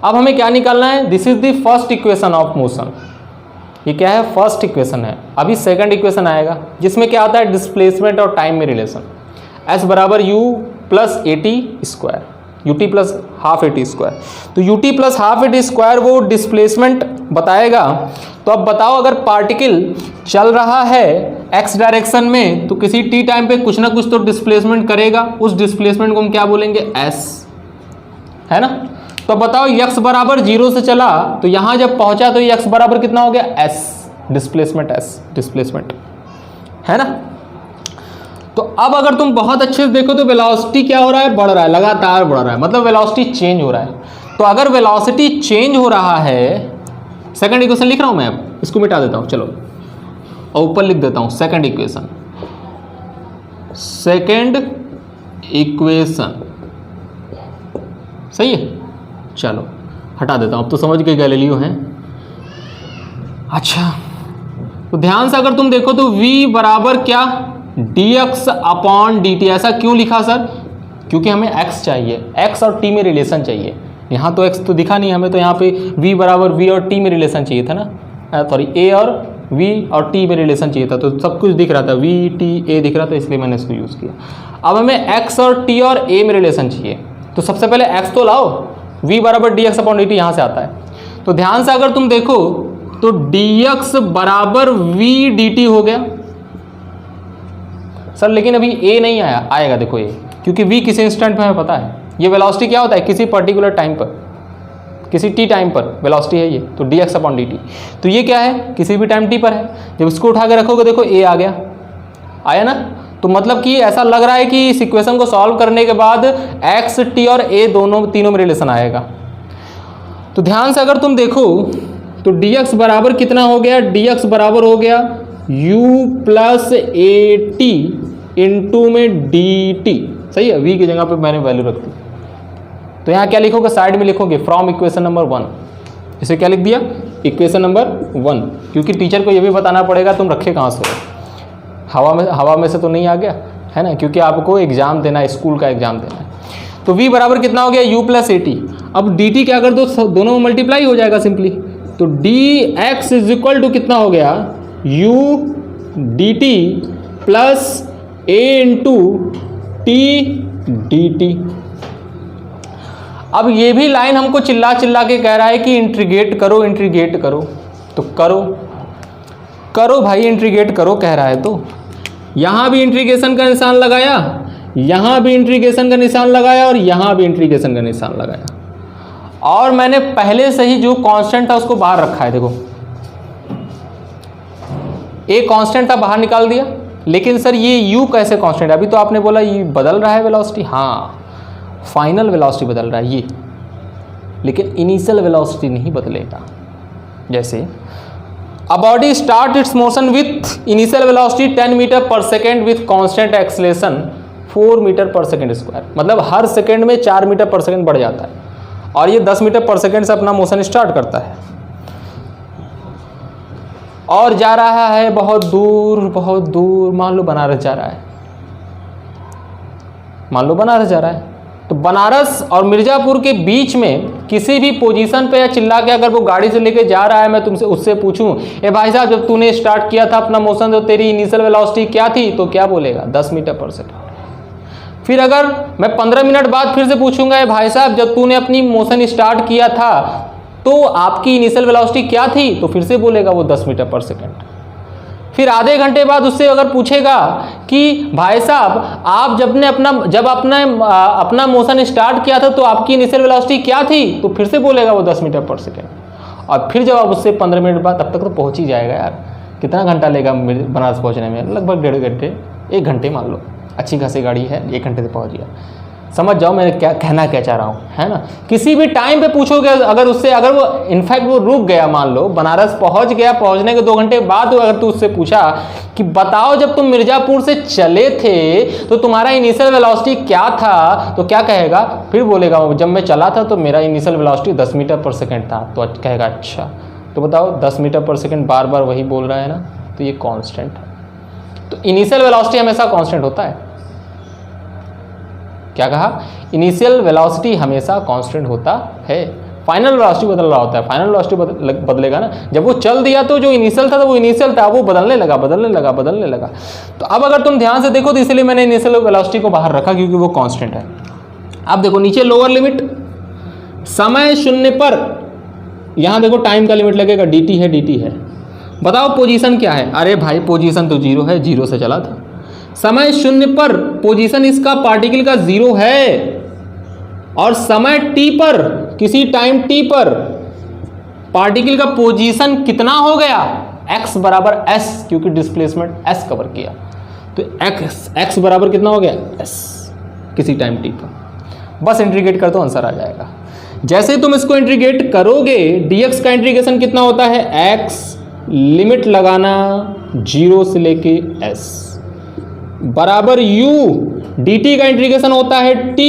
अब हमें क्या निकालना है, this is the first equation of motion. ये क्या है, फर्स्ट इक्वेशन है। अभी सेकंड इक्वेशन आएगा जिसमें क्या आता है, डिस्प्लेसमेंट और टाइम में रिलेशन। s बराबर u plus a t square, u t plus half a t square. तो u t plus half a t square वो डिस्प्लेसमेंट बताएगा। तो अब बताओ, अगर पार्टिकल चल रहा है x डायरेक्शन में तो किसी t टाइम पे कुछ ना कुछ तो डिस्प्लेसमेंट करेगा, उस डिस्प्लेसमेंट को हम क्या बोलेंगे, s, है ना। तो बताओ x बराबर 0 से चला तो यहाँ जब पहुँचा तो x बराबर कितना हो गया, s, डिस्प्लेसमेंट s, डिस्प्लेसमेंट, है ना। तो अब अगर तुम बहुत अच्छे से देखो तो वेलोसिटी क्या हो रहा है, बढ़ रहा है, लगातार बढ़ रहा है, मतलब वेलोसिटी चेंज हो रहा है। तो अगर वेलोसिटी चेंज हो रहा है, सेकंड इक्वेशन लिख रहा हूं मैं, अब इसको मिटा देता हूं, चलो और ऊपर लिख देता हूं सेकंड इक्वेशन। सेकंड इक्वेशन सही है, चलो हटा देता हूं, अब तो समझ गए गैलीलियो हैं। अच्छा, तो ध्यान से अगर तुम देखो तो v बराबर क्या, dx अपॉन dt। ऐसा क्यों लिखा सर, क्योंकि हमें x चाहिए, x और t में रिलेशन चाहिए। यहाँ तो x तो दिखा नहीं हमें, तो यहाँ पे v बराबर v और t में रिलेशन चाहिए था ना, सॉरी a और v और t में रिलेशन चाहिए था। तो सब कुछ दिख रहा था, v t a दिख रहा था, इसलिए मैंने इसको यूज़ किया। अब हमें x और t और a में रिलेशन चाहिए, तो सबसे पहले x तो लाओ, v बराबर dx अपॉन dt यहाँ से आता है। तो ध्यान से अगर तुम देखो तो dx बराबर v dt हो गया सर, लेकिन अभी a नहीं आया, आएगा देखो ये, क्योंकि v किसी इंस्टेंट में हमें पता है। ये वेलोसिटी क्या होता है, किसी पर्टिकुलर टाइम पर, किसी टी टाइम पर वेलोसिटी है ये, तो dx अपॉन dt। तो ये क्या है, किसी भी टाइम t पर है। जब इसको उठा के रखोगे देखो a आ गया, आया ना। तो मतलब कि ऐसा लग रहा है कि इस इक्वेशन को सॉल्व करने के बाद x, t और a तीनों में रिलेशन आएगा। तो ध्यान से अगर तुम देखो तो dx बराबर कितना हो गया, dx बराबर हो गया u plus a T into में dt। सही है, v की जगह पे मैंने वैल्यू रख दी। तो यहाँ क्या लिखोगे, साइड में लिखोगे फ्रॉम इक्वेशन नंबर 1। इसे क्या लिख दिया, इक्वेशन नंबर 1, क्योंकि टीचर को ये भी बताना पड़ेगा तुम रखे कहाँ से हो। हवा में से तो नहीं आ गया है ना, क्योंकि आपको एग्जाम देना है, स्कूल का एग्जाम देना है। तो v बराबर कितना हो गया, u प्लस ए टी। अब dt क्या कर दो, दोनों में मल्टीप्लाई हो जाएगा सिंपली। तो dx इज इक्वल टू कितना हो गया, u dt plus a into T dt। अब ये भी लाइन हमको चिल्ला चिल्ला के कह रहा है कि इंट्रीगेट करो, इंट्रीगेट करो। तो करो भाई, इंट्रीगेट करो कह रहा है। तो यहाँ भी इंट्रीगेशन का निशान लगाया, यहाँ भी इंट्रीगेशन का निशान लगाया और यहाँ भी इंट्रीगेशन का निशान लगाया। और मैंने पहले से ही जो कांस्टेंट था उसको बाहर रखा है। देखो ए कांस्टेंट था, बाहर निकाल दिया। लेकिन सर ये u कैसे कांस्टेंट है, अभी तो आपने बोला ये बदल रहा है वेलोसिटी। हाँ, फाइनल वेलोसिटी बदल रहा है ये, लेकिन इनिशियल वेलोसिटी नहीं बदलेगा। जैसे a body start its motion with initial velocity 10 meter per second with constant acceleration 4 meter per second square. मतलब हर सेकेंड में 4 मीटर पर सेकेंड बढ़ जाता है, और ये 10 मीटर पर सेकेंड से अपना मोशन स्टार्ट करता है और जा रहा है बहुत दूर। मान लो बनारस जा रहा है, मान लो बनारस जा रहा है। तो बनारस और मिर्ज़ापुर के बीच में किसी भी पोजीशन पे या चिल्ला के अगर वो गाड़ी से लेके जा रहा है, मैं तुमसे उससे पूछूं, ए भाई साहब जब तूने स्टार्ट किया था अपना मोशन तो तेरी इनिशियल वेलोसिटी क्या थी, तो क्या बोलेगा, 10 मीटर पर सेकेंड। फिर अगर मैं 15 मिनट बाद फिर से पूछूंगा, ए भाई साहब जब तूने अपनी मोशन स्टार्ट किया था तो आपकी इनिशियल वेलोसिटी क्या थी, तो फिर से बोलेगा वो 10 मीटर पर सेकेंड। फिर आधे घंटे बाद उससे अगर पूछेगा कि भाई साहब आप जब अपना मोशन स्टार्ट किया था तो आपकी इनिशियल वेलोसिटी क्या थी, तो फिर से बोलेगा वो 10 मीटर पर सेकेंड। और फिर जब आप उससे 15 मिनट बाद, तब तक तो पहुंच ही जाएगा यार। कितना घंटा लेगा बनारस पहुंचने में, लगभग 1.5 घंटे, 1 घंटे मान लो, अच्छी खासी गाड़ी है, 1 घंटे से पहुंच गया। समझ जाओ मैं क्या कहना क्या चाह रहा हूँ, है ना। किसी भी टाइम पे पूछोगे अगर उससे, अगर वो इनफैक्ट वो रुक गया, मान लो बनारस पहुंच गया, पहुंचने के 2 घंटे बाद अगर तू उससे पूछा कि बताओ जब तुम मिर्ज़ापुर से चले थे तो तुम्हारा इनिशियल वेलोसिटी क्या था, तो क्या कहेगा, फिर बोलेगा जब मैं चला था तो मेरा initial velocity 10 meter per second था। तो कहेगा अच्छा, तो बताओ 10 मीटर पर सेकेंड बार बार वही बोल रहा है ना, तो ये कॉन्स्टेंट है। तो इनिशियल वेलोसिटी हमेशा कॉन्स्टेंट होता है। क्या कहा, इनिशियल वेलोसिटी हमेशा कांस्टेंट होता है। फाइनल वेलोसिटी बदल रहा होता है, फाइनल वेलोसिटी बदलेगा ना। जब वो चल दिया तो जो इनिशियल था, तो वो इनिशियल था, वो बदलने लगा। तो अब अगर तुम ध्यान से देखो तो इसलिए मैंने इनिशियल वेलोसिटी को बाहर रखा, क्योंकि वो कांस्टेंट है। अब देखो नीचे लोअर लिमिट, समय 0 पर, यहाँ देखो टाइम का लिमिट लगेगा, dt है। बताओ पोजीशन क्या है, अरे भाई पोजीशन तो 0 है, 0 से चला था। समय 0 पर पोजीशन इसका पार्टिकल का 0 है, और समय t पर, किसी टाइम t पर पार्टिकल का पोजीशन कितना हो गया, x बराबर s, क्योंकि डिस्प्लेसमेंट s कवर किया। तो x बराबर कितना हो गया, s, किसी टाइम t पर। बस इंटीग्रेट कर तो आंसर आ जाएगा। जैसे तुम इसको इंटीग्रेट करोगे, dx का इंटीग्रेशन कितना होता है, x लिमिट लगाना 0 से लेके s बराबर u, dt का इंटीग्रेशन होता है t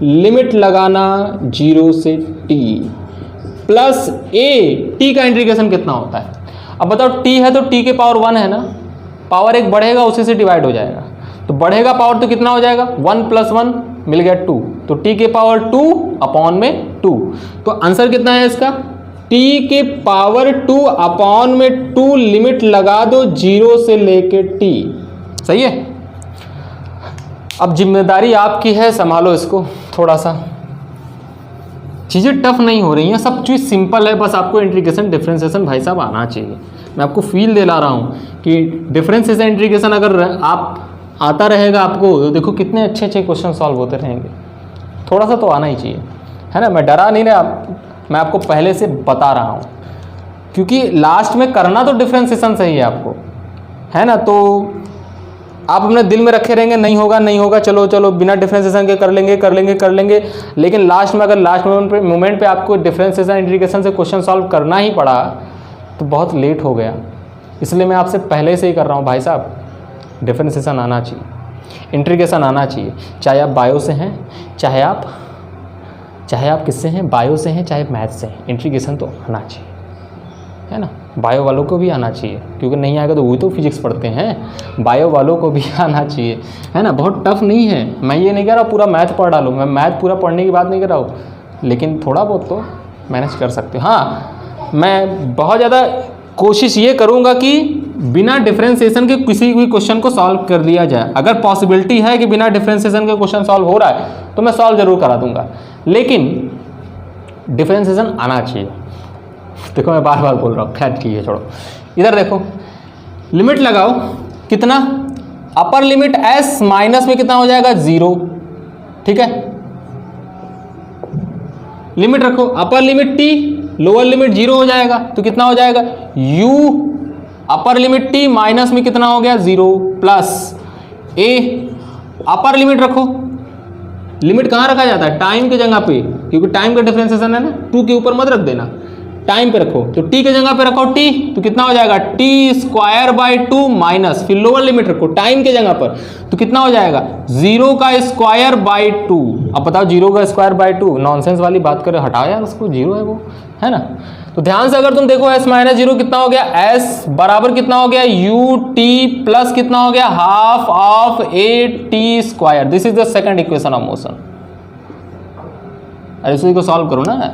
लिमिट लगाना 0 से t प्लस a, t का इंटीग्रेशन कितना होता है। अब बताओ t है तो t के पावर 1 है ना, पावर 1 बढ़ेगा उसी से डिवाइड हो जाएगा, तो बढ़ेगा पावर तो कितना हो जाएगा, 1 + 1 मिल गया 2, तो t के पावर 2 अपॉन में 2। तो आंसर कितना है इसका, t के पावर 2 अपॉन में 2 लिमिट लगा दो 0 से लेके t। सही है। अब जिम्मेदारी आपकी है, संभालो इसको। थोड़ा सा चीज़ें टफ नहीं हो रही हैं, सब चीज़ सिंपल है, बस आपको इंटीग्रेशन डिफरेंशिएशन भाई साहब आना चाहिए। मैं आपको फील दिला रहा हूँ कि डिफरेंशिएशन इंटीग्रेशन अगर आप आता रहेगा आपको, तो देखो कितने अच्छे क्वेश्चन सॉल्व होते रहेंगे। थोड़ा सा तो आना ही चाहिए, है ना। मैं डरा नहीं रहा, मैं आपको पहले से बता रहा हूँ, क्योंकि लास्ट में करना तो डिफरेंशिएशन सही है आपको, है ना। तो आप अपने दिल में रखे रहेंगे नहीं होगा नहीं होगा, चलो चलो बिना डिफरेंशिएशन के कर लेंगे, लेकिन लास्ट में अगर लास्ट मोमेंट पे आपको डिफरेंशिएशन इंटीग्रेशन से क्वेश्चन सॉल्व करना ही पड़ा तो बहुत लेट हो गया। इसलिए मैं आपसे पहले से ही कर रहा हूँ भाई साहब, डिफरेंशिएशन आना चाहिए, इंटीग्रेशन आना चाहिए, चाहे आप बायो से हैं, चाहे आप किससे हैं, बायो से हैं चाहे मैथ से हैं, इंटीग्रेशन तो आना चाहिए, है ना। बायो वालों को भी आना चाहिए, क्योंकि नहीं आएगा तो वही तो फिजिक्स पढ़ते हैं, बायो वालों को भी आना चाहिए, है ना। बहुत टफ नहीं है, मैं ये नहीं कह रहा पूरा मैथ पढ़ डालूँ, मैं मैथ पूरा पढ़ने की बात नहीं कर रहा हूँ, लेकिन थोड़ा बहुत तो मैनेज कर सकते हो। हाँ, मैं बहुत ज़्यादा कोशिश ये करूँगा कि बिना डिफरेंशिएशन के किसी भी क्वेश्चन को सॉल्व कर लिया जाए। अगर पॉसिबिलिटी है कि बिना डिफरेंशिएशन के क्वेश्चन सॉल्व हो रहा है तो मैं सॉल्व जरूर करा दूंगा, लेकिन डिफरेंशिएशन आना चाहिए। देखो मैं बार बार बोल रहा हूँ, खैर ठीक है छोड़ो। इधर देखो, लिमिट लगाओ, कितना, अपर लिमिट s माइनस में कितना हो जाएगा 0, ठीक है। लिमिट रखो, upper limit t lower limit 0 हो जाएगा, तो कितना हो जाएगा u upper limit t minus में कितना हो गया 0 प्लस a अपर लिमिट रखो। लिमिट कहाँ रखा जाता है, टाइम की जगह पे, क्योंकि टाइम का डिफरेंशिएशन है ना, 2 के ऊपर मत रख देना, टाइम पे रखो। तो t के जगह पे रखो t, तो कितना हो जाएगा t स्क्वायर बाई 2 माइनस, फिर लोअर लिमिट रखो टाइम के जगह पर, तो कितना हो जाएगा 0 का स्क्वायर बाई 2। अब बताओ 0 का स्क्वायर बाई 2, नॉनसेंस वाली बात करें, हटाओ यार उसको, 0 है वो, है ना। तो ध्यान से अगर तुम देखो s माइनस 0 कितना हो गया, s बराबर कितना हो गया ut प्लस कितना हो गया half of a t square. This is the second equation of motion. अरे इसी को सॉल्व करो ना,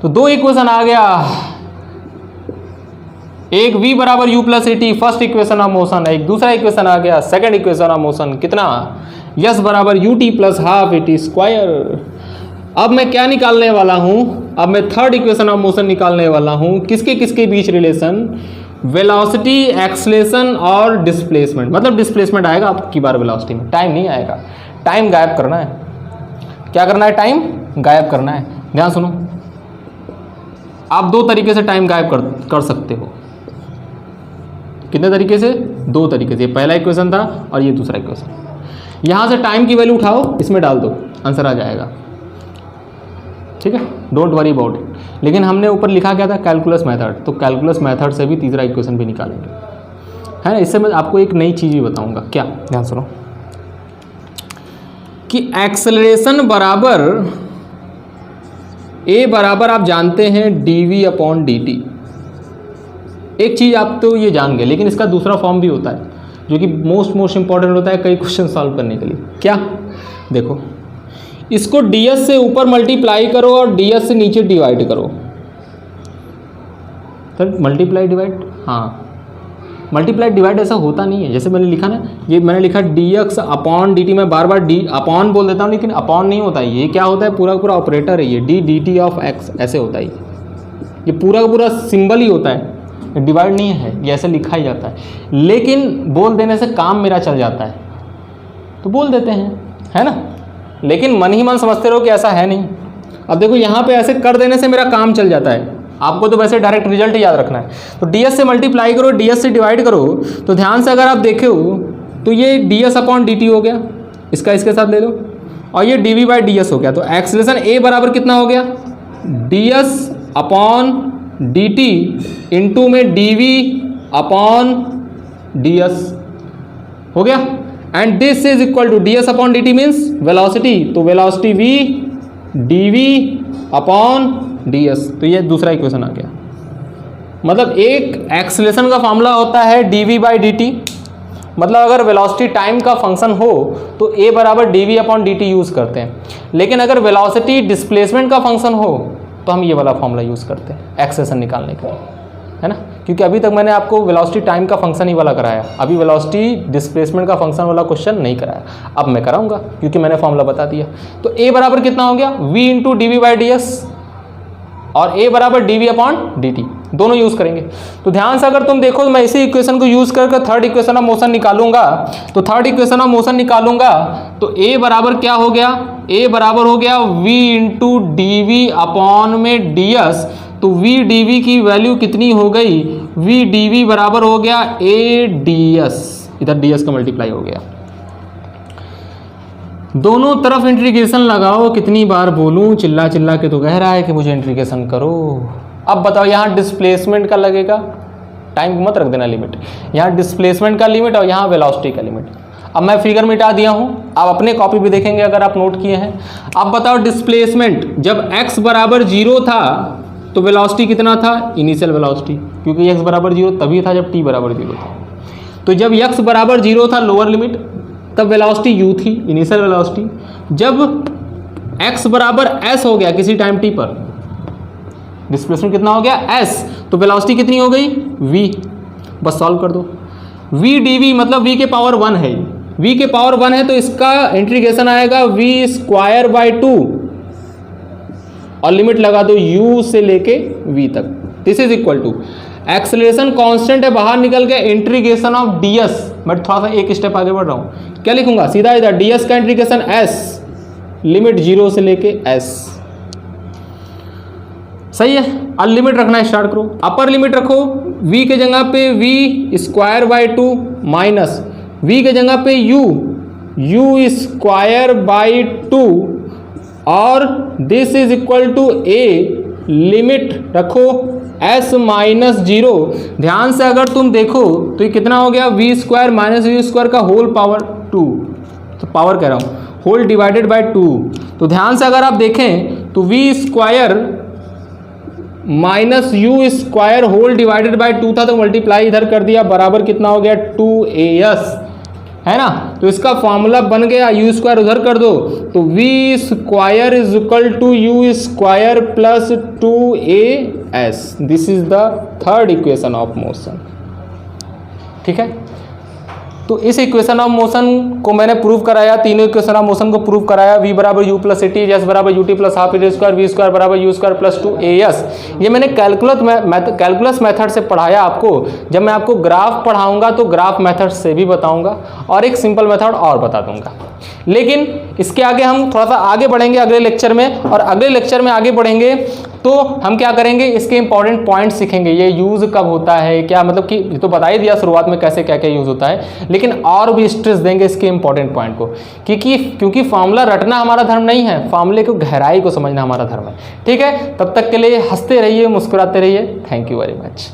तो 2 इक्वेशन आ गया, एक v बराबर u plus a T first equation of motion है, एक दूसरा इक्वेशन आ गया सेकंड इक्वेशन ऑफ मोशन, कितना s बराबर u t plus half a t square. अब मैं क्या निकालने वाला हूं, अब मैं थर्ड इक्वेशन ऑफ मोशन निकालने वाला हूं, किसके बीच रिलेशन, वेलोसिटी, एक्सेलरेशन और डिस्प्लेसमेंट। मतलब डिस्प्लेसमेंट आएगा आपकी बार वेलोसिटी में, टाइम नहीं आएगा, टाइम गायब करना है। क्या करना है, टाइम गायब करना है। ध्यान सुनो, आप 2 तरीके से टाइम गायब कर सकते हो। कितने तरीके से, 2 तरीके से। पहला इक्वेशन था और ये दूसरा इक्वेशन। यहां से टाइम की वैल्यू उठाओ, इसमें डाल दो, आंसर आ जाएगा, ठीक है, डोंट वरी अबाउट इट। लेकिन हमने ऊपर लिखा क्या था, कैलकुलस मेथड, तो कैलकुलस मेथड से भी तीसरा इक्वेशन भी निकालेंगे, है ना। इससे मैं आपको एक नई चीज़ भी बताऊंगा, क्या, ध्यान सुनो, कि एक्सेलरेशन बराबर a बराबर आप जानते हैं dv अपॉन dt। एक चीज़ आप तो ये जान गए, लेकिन इसका दूसरा फॉर्म भी होता है जो कि मोस्ट इंपॉर्टेंट होता है कई क्वेश्चन सॉल्व करने के लिए। क्या, देखो, इसको ds से ऊपर मल्टीप्लाई करो और ds से नीचे डिवाइड करो। सर मल्टीप्लाई डिवाइड, हाँ मल्टीप्लाई डिवाइड ऐसा होता नहीं है, जैसे मैंने लिखा ना, ये मैंने लिखा dx अपॉन dt, मैं बार बार d अपॉन बोल देता हूँ, लेकिन अपॉन नहीं होता है, ये क्या होता है, पूरा पूरा ऑपरेटर है ये, d dt ऑफ x ऐसे होता है, ये पूरा का पूरा सिंबल ही होता है, डिवाइड नहीं है, ये ऐसे लिखा ही जाता है। लेकिन बोल देने से काम मेरा चल जाता है तो बोल देते हैं, है ना। लेकिन मन ही मन समझते रहो कि ऐसा है नहीं। अब देखो यहाँ पे ऐसे कर देने से मेरा काम चल जाता है, आपको तो वैसे डायरेक्ट रिजल्ट ही याद रखना है। तो ds से मल्टीप्लाई करो, ds से डिवाइड करो, तो ध्यान से अगर आप देखो तो ये ds अपॉन dt हो गया, इसका इसके साथ ले लो, और ये dv बाई ds हो गया। तो एक्सेलरेशन a बराबर कितना हो गया, ds अपॉन dt इंटू में dv अपॉन ds हो गया। And this is equal to ds upon dt means velocity, तो velocity v dv upon ds, तो ये दूसरा इक्वेशन आ गया। मतलब एक एक्सेलरेशन का फॉर्मूला होता है dv बाई dt, मतलब अगर वेलोसिटी टाइम का फंक्शन हो तो a बराबर dv अपॉन dt यूज़ करते हैं, लेकिन अगर वेलोसिटी डिस्प्लेसमेंट का फंक्शन हो तो हम ये वाला फॉर्मूला यूज़ करते हैं एक्सेलरेशन निकालने के लिए, है ना। क्योंकि अभी तक मैंने आपको वेलोसिटी टाइम का फंक्शन ही वाला कराया, अभी वेलोसिटी डिस्प्लेसमेंट का फंक्शन वाला क्वेश्चन नहीं कराया, अब मैं कराऊंगा क्योंकि मैंने फॉर्मूला बता दिया। तो a बराबर कितना हो गया, v into d v by d s, और a बराबर dv अपॉन dt, दोनों यूज करेंगे। तो ध्यान से अगर तुम देखो तो मैं इसी इक्वेशन को यूज करके थर्ड इक्वेशन ऑफ मोशन निकालूंगा। तो थर्ड इक्वेशन ऑफ मोशन निकालूंगा तो a बराबर क्या हो गया, a बराबर हो गया v into d v upon में ds। तो v dv की वैल्यू कितनी हो गई, v dv बराबर हो गया a ds, इधर ds का मल्टीप्लाई हो गया। दोनों तरफ इंटीग्रेशन लगाओ, कितनी बार बोलूं, चिल्ला चिल्ला के तो कह रहा है कि मुझे इंटीग्रेशन करो। अब बताओ यहाँ डिस्प्लेसमेंट का लगेगा, टाइम को मत रख देना लिमिट, यहाँ डिस्प्लेसमेंट का लिमिट और यहाँ वेलोसिटी का लिमिट। अब मैं फिगर मिटा दिया हूँ, आप अपने कॉपी भी देखेंगे अगर आप नोट किए हैं। अब बताओ डिस्प्लेसमेंट जब x बराबर 0 था तो वेलोसिटी कितना था, इनिशियल वेलोसिटी, क्योंकि x बराबर 0 तभी था जब t बराबर 0 था। तो जब x बराबर 0 था लोअर लिमिट, तब वेलोसिटी u थी, इनिशियल वेलोसिटी। जब x बराबर s हो गया किसी टाइम t पर, डिस्प्लेसमेंट कितना हो गया s, तो वेलोसिटी कितनी हो गई v। बस सॉल्व कर दो। v dv मतलब v के पावर 1 है, v के पावर 1 है तो इसका इंटीग्रेशन आएगा v स्क्वायर बाई 2 और लिमिट लगा दो u से लेके v तक। This is equal to acceleration constant है, बाहर निकल के इंटीग्रेशन ऑफ ds। मैं थोड़ा सा एक स्टेप आगे बढ़ रहा हूँ, क्या लिखूंगा सीधा इधर ds का इंटीग्रेशन s, लिमिट 0 से लेके s। सही है, अब लिमिट रखना स्टार्ट करो। अपर लिमिट रखो, v के जगह पे v square by 2 minus v के जगह पे u स्क्वायर बाई 2 और this is equal to a, limit रखो s माइनस 0। ध्यान से अगर तुम देखो तो ये कितना हो गया, v square minus v square का होल पावर 2, तो पावर कह रहा हूँ होल डिवाइडेड बाय 2। तो ध्यान से अगर आप देखें तो v square minus u square whole divided by 2 था तो मल्टीप्लाई इधर कर दिया, बराबर कितना हो गया 2as, है ना। तो इसका फॉर्मूला बन गया, यू स्क्वायर उधर कर दो तो v square is equal to u square plus 2as। This is the third equation of motion. ठीक है, तो इस इक्वेशन ऑफ मोशन को मैंने प्रूव कराया, तीनों इक्वेशन ऑफ मोशन को प्रूव कराया। v बराबर u plus a t, s बराबर u t plus half a square, v square बराबर यू स्क्वायर प्लस 2as। ये मैंने कैलकुलस मेथड से पढ़ाया आपको। जब मैं आपको ग्राफ पढ़ाऊंगा तो ग्राफ मेथड से भी बताऊंगा और एक सिंपल मेथड और बता दूंगा। लेकिन इसके आगे हम थोड़ा सा आगे बढ़ेंगे अगले लेक्चर में, और अगले लेक्चर में आगे बढ़ेंगे तो हम क्या करेंगे, इसके इंपॉर्टेंट पॉइंट्स सीखेंगे। ये यूज़ कब होता है, क्या मतलब कि ये तो बता ही दिया शुरुआत में कैसे क्या क्या यूज़ होता है, लेकिन और भी स्ट्रेस देंगे इसके इंपॉर्टेंट पॉइंट को, क्योंकि फार्मूला रटना हमारा धर्म नहीं है, फार्मूले को गहराई को समझना हमारा धर्म है। ठीक है, तब तक के लिए हंसते रहिए, मुस्कुराते रहिए। Thank you very much.